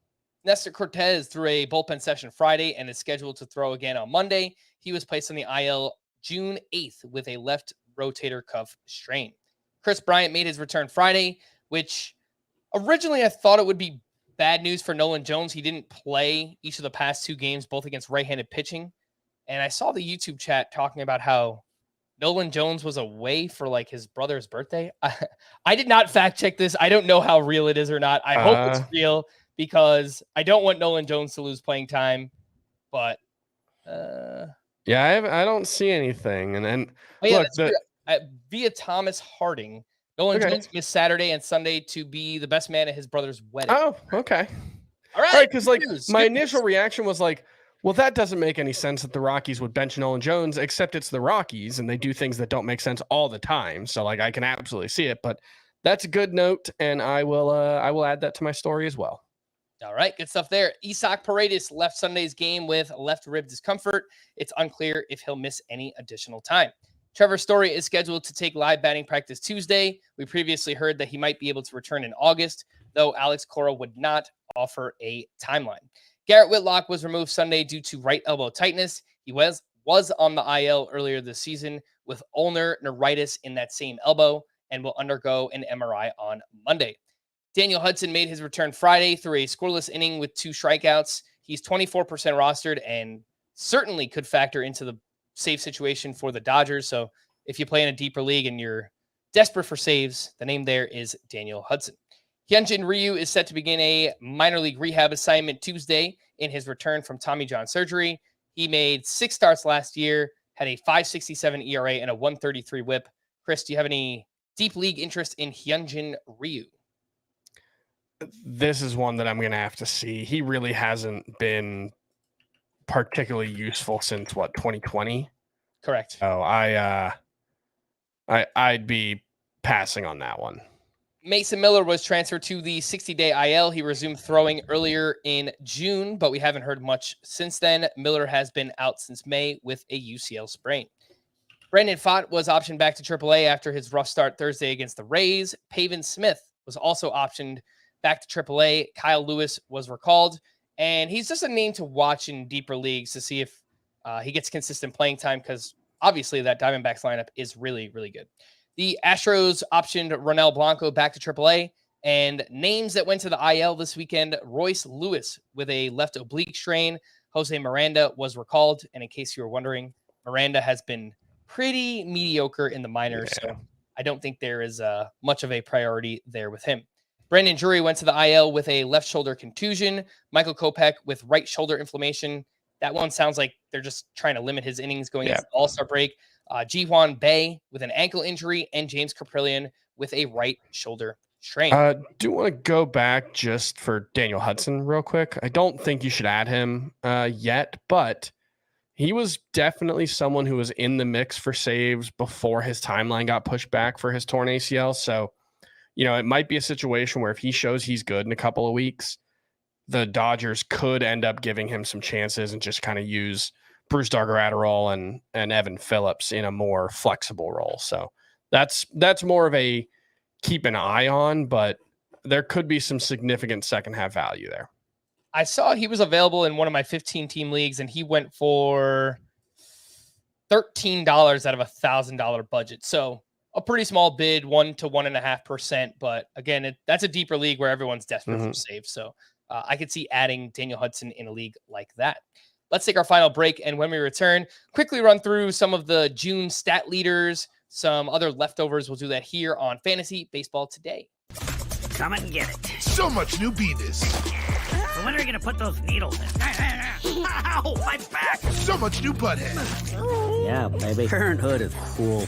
A: Nestor Cortez threw a bullpen session Friday and is scheduled to throw again on Monday. He was placed on the IL June 8th with a left rotator cuff strain. Chris Bryant made his return Friday, which originally I thought it would be bad news for Nolan Jones. He didn't play each of the past 2 games, both against right-handed pitching. And I saw the YouTube chat talking about how Nolan Jones was away for his brother's birthday. I did not fact check this. I don't know how real it is or not. I hope it's real because I don't want Nolan Jones to lose playing time. But
B: I don't see anything. And
A: look, via Thomas Harding, Nolan Jones missed Saturday and Sunday to be the best man at his brother's wedding.
B: Oh, okay.
A: All right.
B: Because my initial reaction was well, that doesn't make any sense that the Rockies would bench Nolan Jones, except it's the Rockies and they do things that don't make sense all the time. So I can absolutely see it, but that's a good note. And I will add that to my story as well.
A: All right. Good stuff there. Isaac Paredes left Sunday's game with left rib discomfort. It's unclear if he'll miss any additional time. Trevor Story is scheduled to take live batting practice Tuesday. We previously heard that he might be able to return in August, though Alex Cora would not offer a timeline. Garrett Whitlock was removed Sunday due to right elbow tightness. He was on the IL earlier this season with ulnar neuritis in that same elbow and will undergo an MRI on Monday. Daniel Hudson made his return Friday through a scoreless inning with 2 strikeouts. He's 24% rostered and certainly could factor into the save situation for the Dodgers. So if you play in a deeper league and you're desperate for saves, the name there is Daniel Hudson. Hyunjin Ryu is set to begin a minor league rehab assignment Tuesday in his return from Tommy John surgery. He made 6 starts last year, had a 5.67 ERA and a 1.33 WHIP. Chris, do you have any deep league interest in Hyunjin Ryu?
B: This is one that I'm going to have to see. He really hasn't been particularly useful since 2020.
A: Correct.
B: Oh, I'd be passing on that one.
A: Mason Miller was transferred to the 60-day IL. He resumed throwing earlier in June, but we haven't heard much since then. Miller has been out since May with a UCL sprain. Brandon Pfaadt was optioned back to AAA after his rough start Thursday against the Rays. Pavin Smith was also optioned back to AAA. Kyle Lewis was recalled, and he's just a name to watch in deeper leagues to see if he gets consistent playing time because obviously that Diamondbacks lineup is really, really good. The Astros optioned Ronel Blanco back to AAA, and names that went to the IL this weekend, Royce Lewis with a left oblique strain. Jose Miranda was recalled, and in case you were wondering, Miranda has been pretty mediocre in the minors, so I don't think there is much of a priority there with him. Brandon Drury went to the IL with a left shoulder contusion. Michael Kopech with right shoulder inflammation. That one sounds like they're just trying to limit his innings going into the All-Star break. Ji-Hwan Bae with an ankle injury, and James Caprillion with a right shoulder strain.
B: Do want to go back just for Daniel Hudson real quick. I don't think you should add him yet, but he was definitely someone who was in the mix for saves before his timeline got pushed back for his torn ACL. So, it might be a situation where if he shows he's good in a couple of weeks, the Dodgers could end up giving him some chances and just kind of use Bruce Darger-Adderall and Evan Phillips in a more flexible role. So that's more of a keep an eye on, but there could be some significant second half value there.
A: I saw he was available in one of my 15-team leagues, and he went for $13 out of $1,000 budget. So a pretty small bid, 1 to 1.5%. But again, that's a deeper league where everyone's desperate for saves. So I could see adding Daniel Hudson in a league like that. Let's take our final break. And when we return, quickly run through some of the June stat leaders, some other leftovers. We'll do that here on Fantasy Baseball Today.
C: Come and get it. So much new beaners.
G: So when are you going to put those needles in? Ow, my back.
C: So much new butthead.
G: Yeah, baby. Parenthood is cool.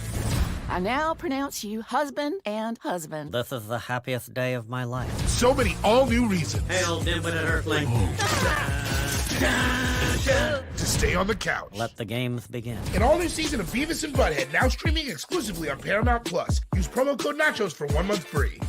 H: I now pronounce you husband and husband.
G: This is the happiest day of my life.
C: So many all new reasons.
G: Hail, dimwitted earthling.
C: To stay on the couch.
G: Let the games begin.
C: An all new season of Beavis and Butthead now streaming exclusively on Paramount Plus. Use promo code Nachos for 1 month free.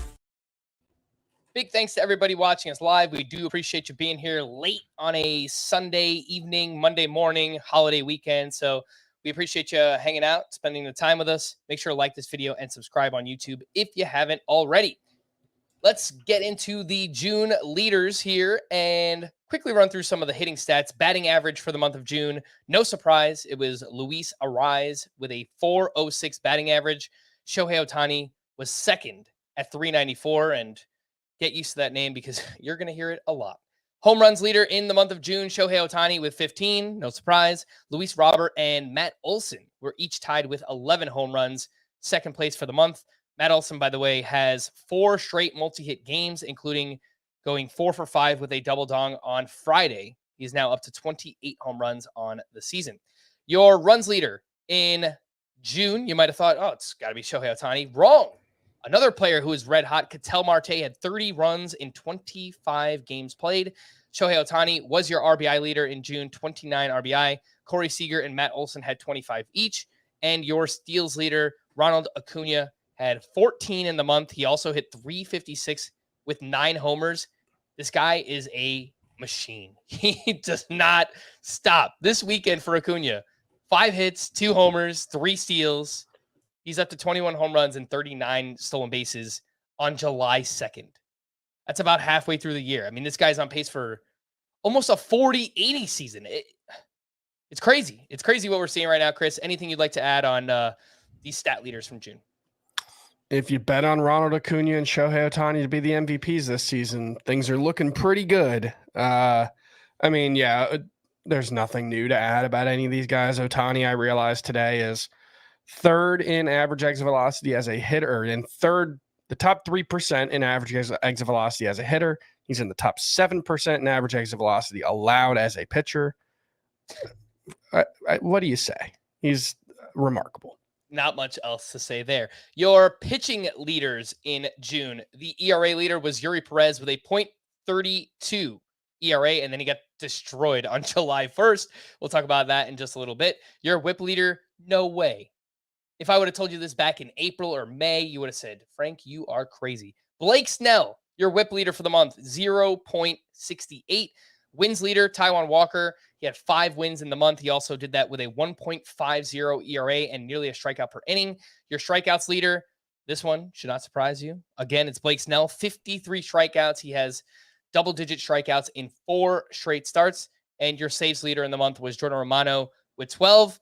A: Big thanks to everybody watching us live. We do appreciate you being here late on a Sunday evening, Monday morning, holiday weekend. So we appreciate you hanging out, spending the time with us. Make sure to like this video and subscribe on YouTube if you haven't already. Let's get into the June leaders here and quickly run through some of the hitting stats. Batting average for the month of June. No surprise, it was Luis Arraez with a .406 batting average. Shohei Ohtani was second at .394, and get used to that name because you're going to hear it a lot. Home runs leader in the month of June, Shohei Ohtani with 15. No surprise. Luis Robert and Matt Olson were each tied with 11 home runs. Second place for the month. Matt Olson, by the way, has 4 straight multi-hit games, including going 4 for 5 with a double dong on Friday. He's now up to 28 home runs on the season. Your runs leader in June, you might have thought, oh, it's got to be Shohei Ohtani. Wrong. Another player who is red hot, Ketel Marte, had 30 runs in 25 games played. Shohei Ohtani was your RBI leader in June, 29 RBI. Corey Seager and Matt Olson had 25 each. And your steals leader, Ronald Acuna, had 14 in the month. He also hit .356 with 9 homers. This guy is a machine. He does not stop. This weekend for Acuna, 5 hits, 2 homers, 3 steals. He's up to 21 home runs and 39 stolen bases on July 2nd. That's about halfway through the year. I mean, this guy's on pace for almost a 40-80 season. It's crazy. It's crazy what we're seeing right now, Chris. Anything you'd like to add on these stat leaders from June?
B: If you bet on Ronald Acuna and Shohei Ohtani to be the MVPs this season, things are looking pretty good. There's nothing new to add about any of these guys. Ohtani, I realized today, is third in average exit velocity as a hitter, and third, the top 3% in average exit velocity as a hitter. He's in the top 7% in average exit velocity allowed as a pitcher. What do you say? He's remarkable.
A: Not much else to say there. Your pitching leaders in June. The ERA leader was Yuri Perez with a .32 ERA, and then he got destroyed on July 1st. We'll talk about that in just a little bit. Your whip leader, no way. If I would have told you this back in April or May, you would have said, Frank, you are crazy. Blake Snell, your whip leader for the month, 0.68. Wins leader, Taijuan Walker. He had 5 wins in the month. He also did that with a 1.50 ERA and nearly a strikeout per inning. Your strikeouts leader, this one should not surprise you. Again, it's Blake Snell, 53 strikeouts. He has double-digit strikeouts in 4 straight starts. And your saves leader in the month was Jordan Romano with 12.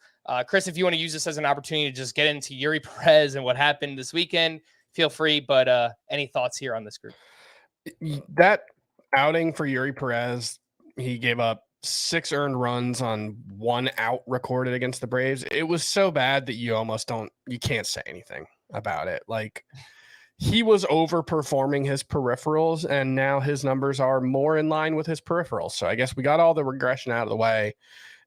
A: Chris, if you want to use this as an opportunity to just get into Yuri Perez and what happened this weekend, feel free. But any thoughts here on this group?
B: That outing for Yuri Perez, he gave up 6 earned runs on 1 out recorded against the Braves. It was so bad that you can't say anything about it. Like, he was overperforming his peripherals, and now his numbers are more in line with his peripherals. So I guess we got all the regression out of the way,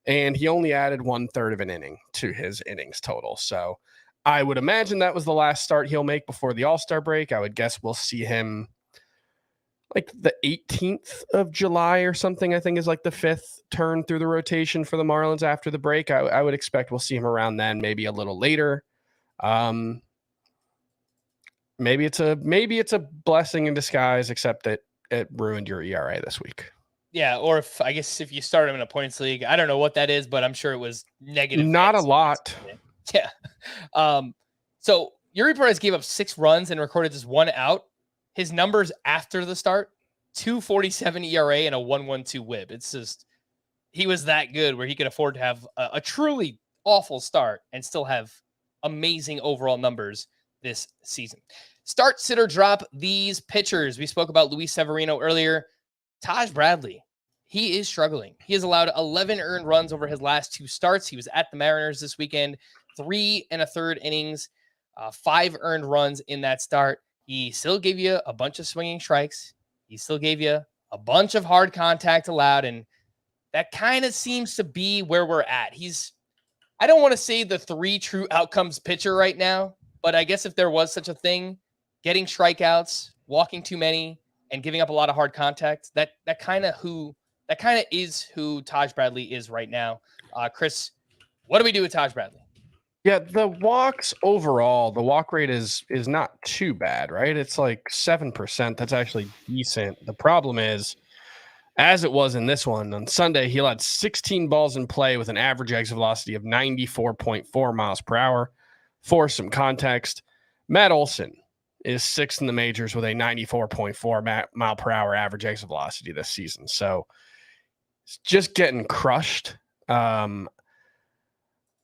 B: and he only added 1/3 of an inning to his innings total. So I would imagine that was the last start he'll make before the All-Star break. I would guess we'll see him like the 18th of July or something. I think is like the 5th turn through the rotation for the Marlins after the break. I would expect we'll see him around then, maybe a little later. Maybe it's a blessing in disguise, except that it ruined your ERA this week.
A: Yeah, or if you start him in a points league, I don't know what that is, but I'm sure it was negative.
B: Not a lot.
A: Yeah. So Yuri Perez gave up 6 runs and recorded just 1 out. His numbers after the start: 2.47 ERA and a 1.12 WHIP. It's just he was that good where he could afford to have a truly awful start and still have amazing overall numbers this season. Start, sit, or drop these pitchers. We spoke about Luis Severino earlier. Taj Bradley, he is struggling. He has allowed 11 earned runs over his last 2 starts. He was at the Mariners this weekend, 3 1/3 innings, 5 earned runs in that start. He still gave you a bunch of swinging strikes. He still gave you a bunch of hard contact allowed, and that kind of seems to be where we're at. I don't want to say the 3 true outcomes pitcher right now, but I guess if there was such a thing, getting strikeouts, walking too many, and giving up a lot of hard contact, that kind of is who Taj Bradley is right now. Chris, what do we do with Taj Bradley?
B: Yeah, the walks overall, the walk rate is not too bad, right? It's like 7%. That's actually decent. The problem is, as it was in this one, on Sunday, he allowed 16 balls in play with an average exit velocity of 94.4 miles per hour. For some context, Matt Olson is 6th in the majors with a 94.4 mile per hour average exit velocity this season. So it's just getting crushed.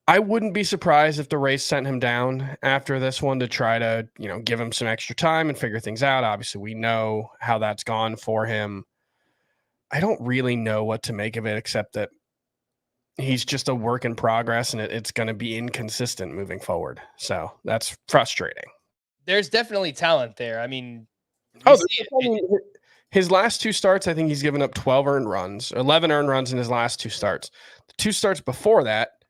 B: I wouldn't be surprised if the Rays sent him down after this one to try to, give him some extra time and figure things out. Obviously, we know how that's gone for him. I don't really know what to make of it, except that he's just a work in progress, and it's going to be inconsistent moving forward. So that's frustrating.
A: There's definitely talent there. I mean,
B: his last 2 starts, I think he's given up 12 earned runs, 11 earned runs in his last 2 starts. The 2 starts before that,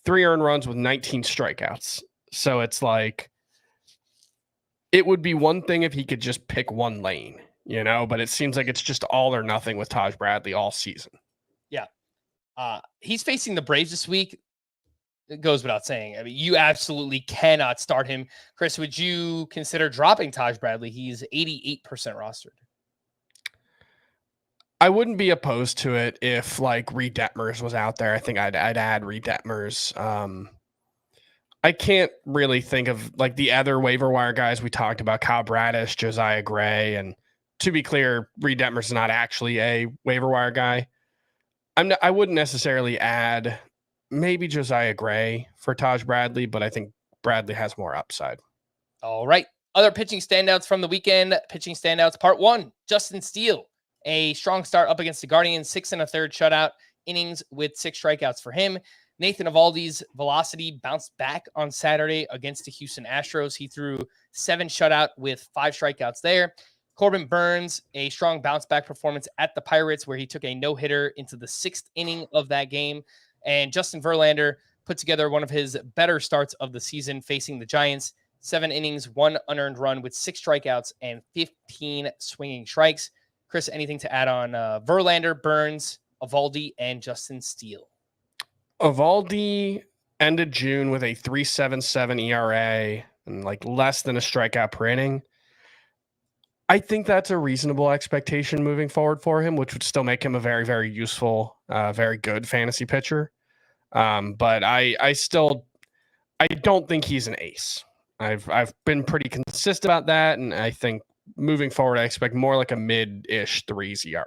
B: 3 earned runs with 19 strikeouts. So it's like, it would be one thing if he could just pick one lane, but it seems like it's just all or nothing with Taj Bradley all season.
A: Yeah. He's facing the Braves this week. It goes without saying. I mean, you absolutely cannot start him. Chris, would you consider dropping Taj Bradley? He's 88% rostered.
B: I wouldn't be opposed to it if Reed Detmers was out there. I think I'd add Reed Detmers. I can't really think of the other waiver wire guys we talked about, Kyle Bradish, Josiah Gray, and to be clear, Reed Detmers is not actually a waiver wire guy. I wouldn't necessarily add maybe Josiah Gray for Taj Bradley, but I think Bradley has more upside.
A: All right. Other pitching standouts from the weekend. Pitching standouts, part 1, Justin Steele. A strong start up against the Guardians, 6 1/3 shutout innings with 6 strikeouts for him. Nathan Eovaldi's velocity bounced back on Saturday against the Houston Astros. He threw 7 shutout with 5 strikeouts there. Corbin Burns, a strong bounce back performance at the Pirates where he took a no-hitter into the 6th inning of that game. And Justin Verlander put together one of his better starts of the season facing the Giants. 7 innings, 1 unearned run with 6 strikeouts and 15 swinging strikes. Chris, anything to add on Verlander, Burns, Eovaldi, and Justin Steele?
B: Eovaldi ended June with a 3.77 ERA and less than a strikeout per inning. I think that's a reasonable expectation moving forward for him, which would still make him a very, very useful, very good fantasy pitcher. But I don't think he's an ace. I've been pretty consistent about that, and I think moving forward, I expect more like a mid-ish 3s ERA.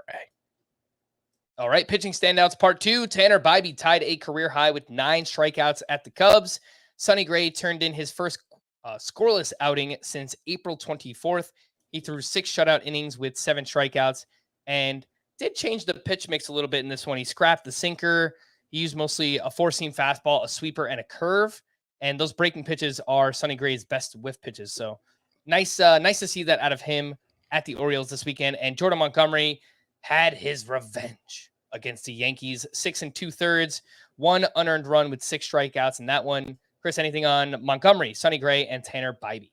A: All right, pitching standouts part 2. Tanner Bybee tied a career high with 9 strikeouts at the Cubs. Sonny Gray turned in his first scoreless outing since April 24th. He threw 6 shutout innings with 7 strikeouts. And did change the pitch mix a little bit in this one. He scrapped the sinker. He used mostly a four-seam fastball, a sweeper, and a curve. And those breaking pitches are Sonny Gray's best whiff pitches. So nice to see that out of him at the Orioles this weekend. And Jordan Montgomery had his revenge against the Yankees. 6 2/3, 1 unearned run with 6 strikeouts in that one. Chris, anything on Montgomery, Sonny Gray, and Tanner Bybee?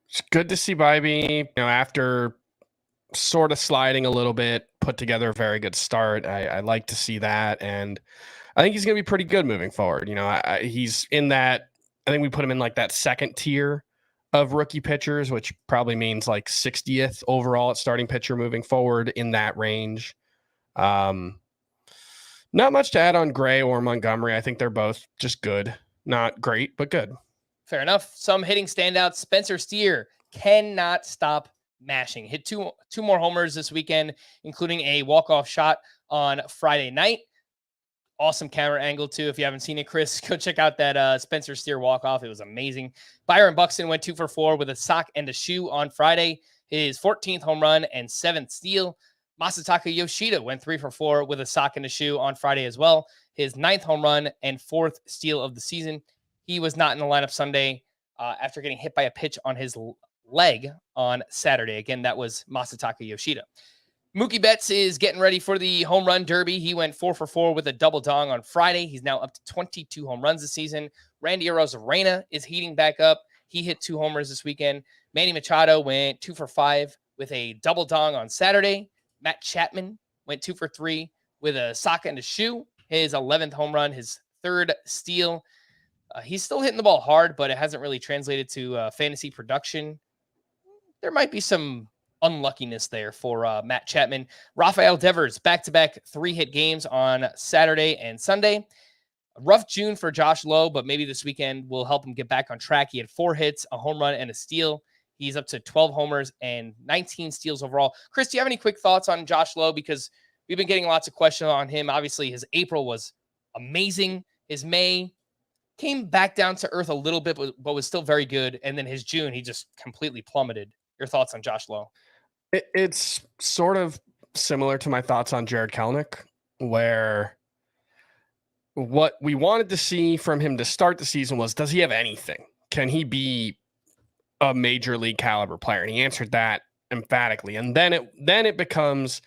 B: It's good to see Bybee, after sort of sliding a little bit, put together a very good start. I like to see that. And I think he's going to be pretty good moving forward. He's in that, I think we put him in like that second tier of rookie pitchers, which probably means like 60th overall at starting pitcher moving forward, in that range. Not much to add on Gray or Montgomery. I think they're both just good. Not great, but good.
A: Fair enough. Some hitting standouts. Spencer Steer cannot stop mashing. Hit two more homers this weekend, including a walk-off shot on Friday night. Awesome camera angle, too. If you haven't seen it, Chris, go check out that Spencer Steer walk-off. It was amazing. Byron Buxton went 2 for 4 with a sock and a shoe on Friday. His 14th home run and 7th steal. Masataka Yoshida went 3 for 4 with a sock and a shoe on Friday as well. His 9th home run and 4th steal of the season. He was not in the lineup Sunday after getting hit by a pitch on his leg on Saturday. Again, that was Masataka Yoshida. Mookie Betts is getting ready for the home run derby. He went 4 for 4 with a double dong on Friday. He's now up to 22 home runs this season. Randy Arozarena is heating back up. He hit 2 homers this weekend. Manny Machado went 2 for 5 with a double dong on Saturday. Matt Chapman went 2 for 3 with a sock and a shoe. His 11th home run, his 3rd steal. He's still hitting the ball hard, but it hasn't really translated to fantasy production. There might be some unluckiness there for Matt Chapman. Rafael Devers, back-to-back 3-hit games on Saturday and Sunday. A rough June for Josh Lowe, but maybe this weekend will help him get back on track. He had 4 hits, a home run, and a steal. He's up to 12 homers and 19 steals overall. Chris, do you have any quick thoughts on Josh Lowe? Because we've been getting lots of questions on him. Obviously, his April was amazing. His May came back down to earth a little bit, but was still very good. And then his June, he just completely plummeted. Your thoughts on Josh Lowe?
B: It's sort of similar to my thoughts on Jared Kelenic, where what we wanted to see from him to start the season was, does he have anything? Can he be a major league caliber player? And he answered that emphatically. And then it becomes,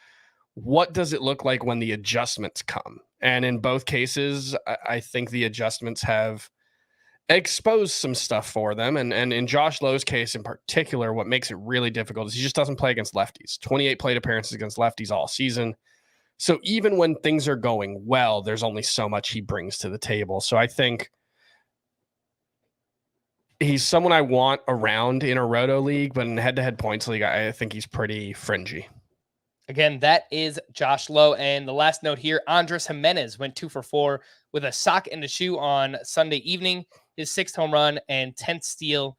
B: what does it look like when the adjustments come? And in both cases, I think the adjustments have exposed some stuff for them. And in Josh Lowe's case in particular, what makes it really difficult is he just doesn't play against lefties. 28 plate appearances against lefties all season. So even when things are going well, there's only so much he brings to the table. So I think he's someone I want around in a roto league, but in head-to-head points league, I think he's pretty fringy.
A: Again, that is Josh Lowe. And the last note here, Andres Jimenez went 2 for 4 with a sock and a shoe on Sunday evening. His 6th home run and 10th steal.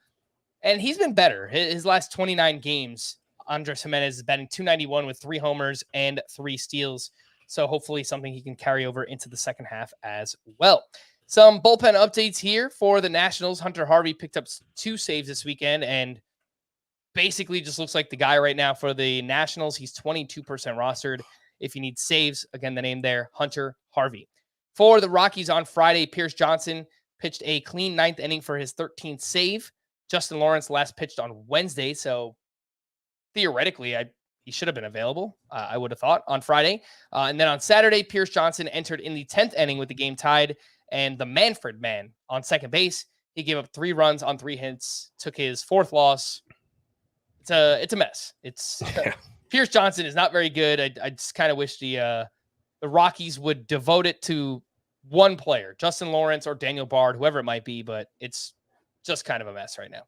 A: And he's been better. His last 29 games, Andres Jimenez is batting .291 with 3 homers and 3 steals. So hopefully something he can carry over into the second half as well. Some bullpen updates here for the Nationals. Hunter Harvey picked up 2 saves this weekend and basically just looks like the guy right now for the Nationals. He's 22% rostered. If you need saves, again, the name there, Hunter Harvey. For the Rockies on Friday, Pierce Johnson pitched a clean 9th inning for his 13th save. Justin Lawrence last pitched on Wednesday, so theoretically, he should have been available, I would have thought, on Friday. And then on Saturday, Pierce Johnson entered in the 10th inning with the game tied, and the Manfred man on second base, he gave up 3 runs on 3 hits, took his 4th loss. It's a mess. Pierce Johnson is not very good. I just kind of wish the Rockies would devote it to one player, Justin Lawrence or Daniel Bard, whoever it might be, but it's just kind of a mess right now.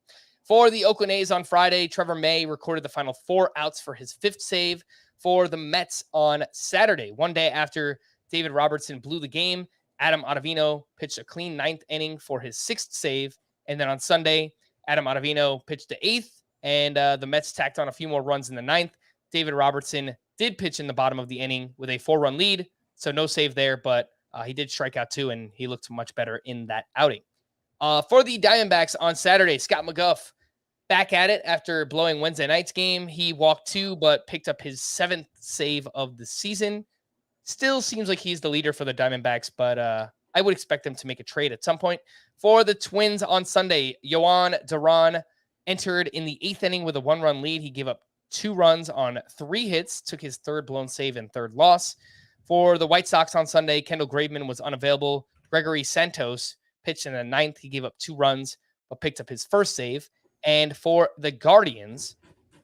A: For the Oakland A's on Friday, Trevor May recorded the final 4 outs for his 5th save. For the Mets on Saturday, one day after David Robertson blew the game, Adam Ottavino pitched a clean 9th inning for his 6th save. And then on Sunday, Adam Ottavino pitched the 8th, and the Mets tacked on a few more runs in the 9th. David Robertson did pitch in the bottom of the inning with a 4-run lead, so no save there, but he did strike out 2, and he looked much better in that outing. For the Diamondbacks on Saturday, Scott McGough back at it after blowing Wednesday night's game. He walked 2, but picked up his 7th save of the season. Still seems like he's the leader for the Diamondbacks, but I would expect them to make a trade at some point. For the Twins on Sunday, Yohan Duran entered in the 8th inning with a 1-run lead. He gave up 2 runs on 3 hits, took his 3rd blown save and 3rd loss. For the White Sox on Sunday, Kendall Graveman was unavailable. Gregory Santos pitched in the 9th. He gave up 2 runs, but picked up his 1st save. And for the Guardians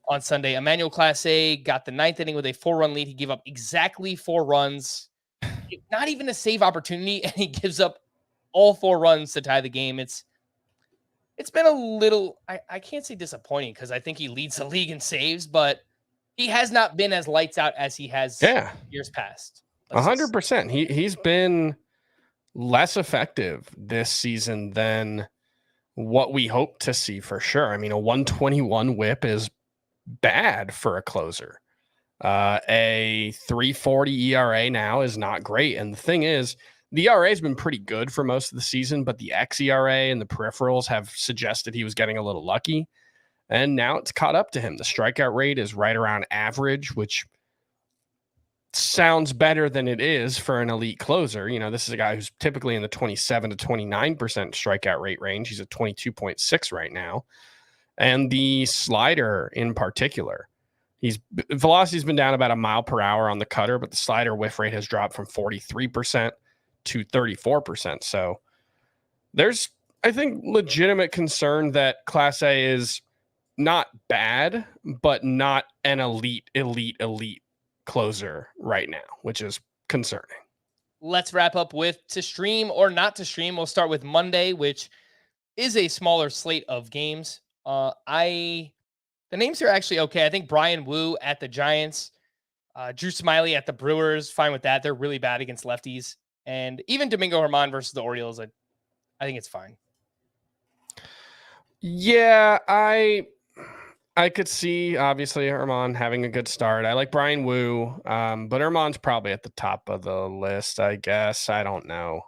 A: on Sunday, Emmanuel Clase got the 9th inning with a 4-run lead. He gave up exactly 4 runs, not even a save opportunity, and he gives up all 4 runs to tie the game. It's been a little, I can't say disappointing because I think he leads the league in saves, but he has not been as lights out as he has years past.
B: 100%. He's been less effective this season than what we hope to see for sure. I mean, a 121 whip is bad for a closer. A 3.40 ERA now is not great. And the thing is, the ERA has been pretty good for most of the season, but the xERA and the peripherals have suggested he was getting a little lucky. And now it's caught up to him. The strikeout rate is right around average, which sounds better than it is for an elite closer. You know, this is a guy who's typically in the 27 to 29% strikeout rate range. He's at 22.6 right now. And the slider in particular, velocity's been down about a mile per hour on the cutter, but the slider whiff rate has dropped from 43% to 34%. So there's, I think, legitimate concern that Class A is not bad, but not an elite closer right now, which is concerning.
A: Let's wrap up with to stream or not to stream. We'll start with Monday, which is a smaller slate of games. The names are actually okay. I think Brian Wu at the Giants, Drew Smyly at the Brewers, fine with that. They're really bad against lefties. And even Domingo Germán versus the Orioles, I think it's fine.
B: Yeah, I could see, obviously, Germán having a good start. I like Brian Wu, but Germán's probably at the top of the list, I guess. I don't know.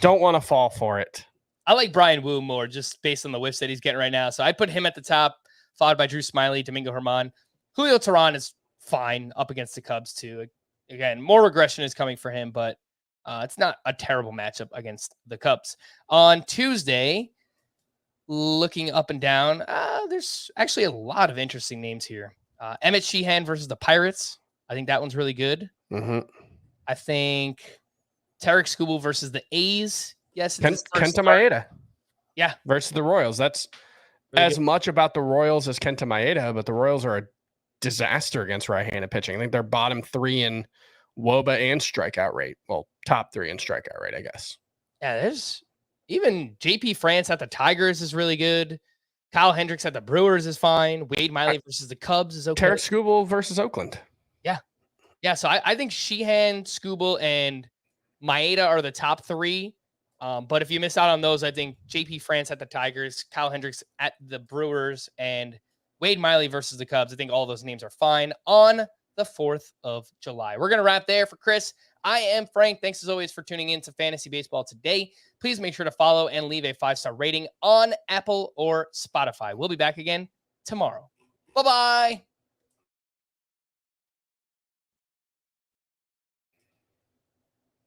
B: Don't want to fall for it.
A: I like Brian Wu more just based on the whiffs that he's getting right now. So I put him at the top, followed by Drew Smyly, Domingo Germán. Julio Teheran is fine up against the Cubs, too. Again, more regression is coming for him, but it's not a terrible matchup against the Cubs. On Tuesday, looking up and down, there's actually a lot of interesting names here. Emmett Sheehan versus the Pirates. I think that one's really good.
B: Mm-hmm.
A: I think Tarek Skubal versus the A's. Yes.
B: Kenta Maeda.
A: Yeah.
B: Versus the Royals. That's really as good. Much about the Royals as Kenta Maeda, but the Royals are a disaster against right-handed pitching. I think they're bottom 3 in WOBA and strikeout rate. Well, top 3 in strikeout rate, I guess.
A: Yeah, there's even JP France at the Tigers is really good. Kyle Hendricks at the Brewers is fine. Wade Miley versus the Cubs is okay.
B: Tarek Skubal versus Oakland.
A: Yeah. Yeah, so I think Sheehan, Skubal, and Maeda are the top 3. But if you miss out on those, I think JP France at the Tigers, Kyle Hendricks at the Brewers, and Wade Miley versus the Cubs. I think all those names are fine on the 4th of July. We're going to wrap there. For Chris, I am Frank. Thanks as always for tuning in to Fantasy Baseball today. Please make sure to follow and leave a 5-star rating on Apple or Spotify. We'll be back again tomorrow. Bye-bye.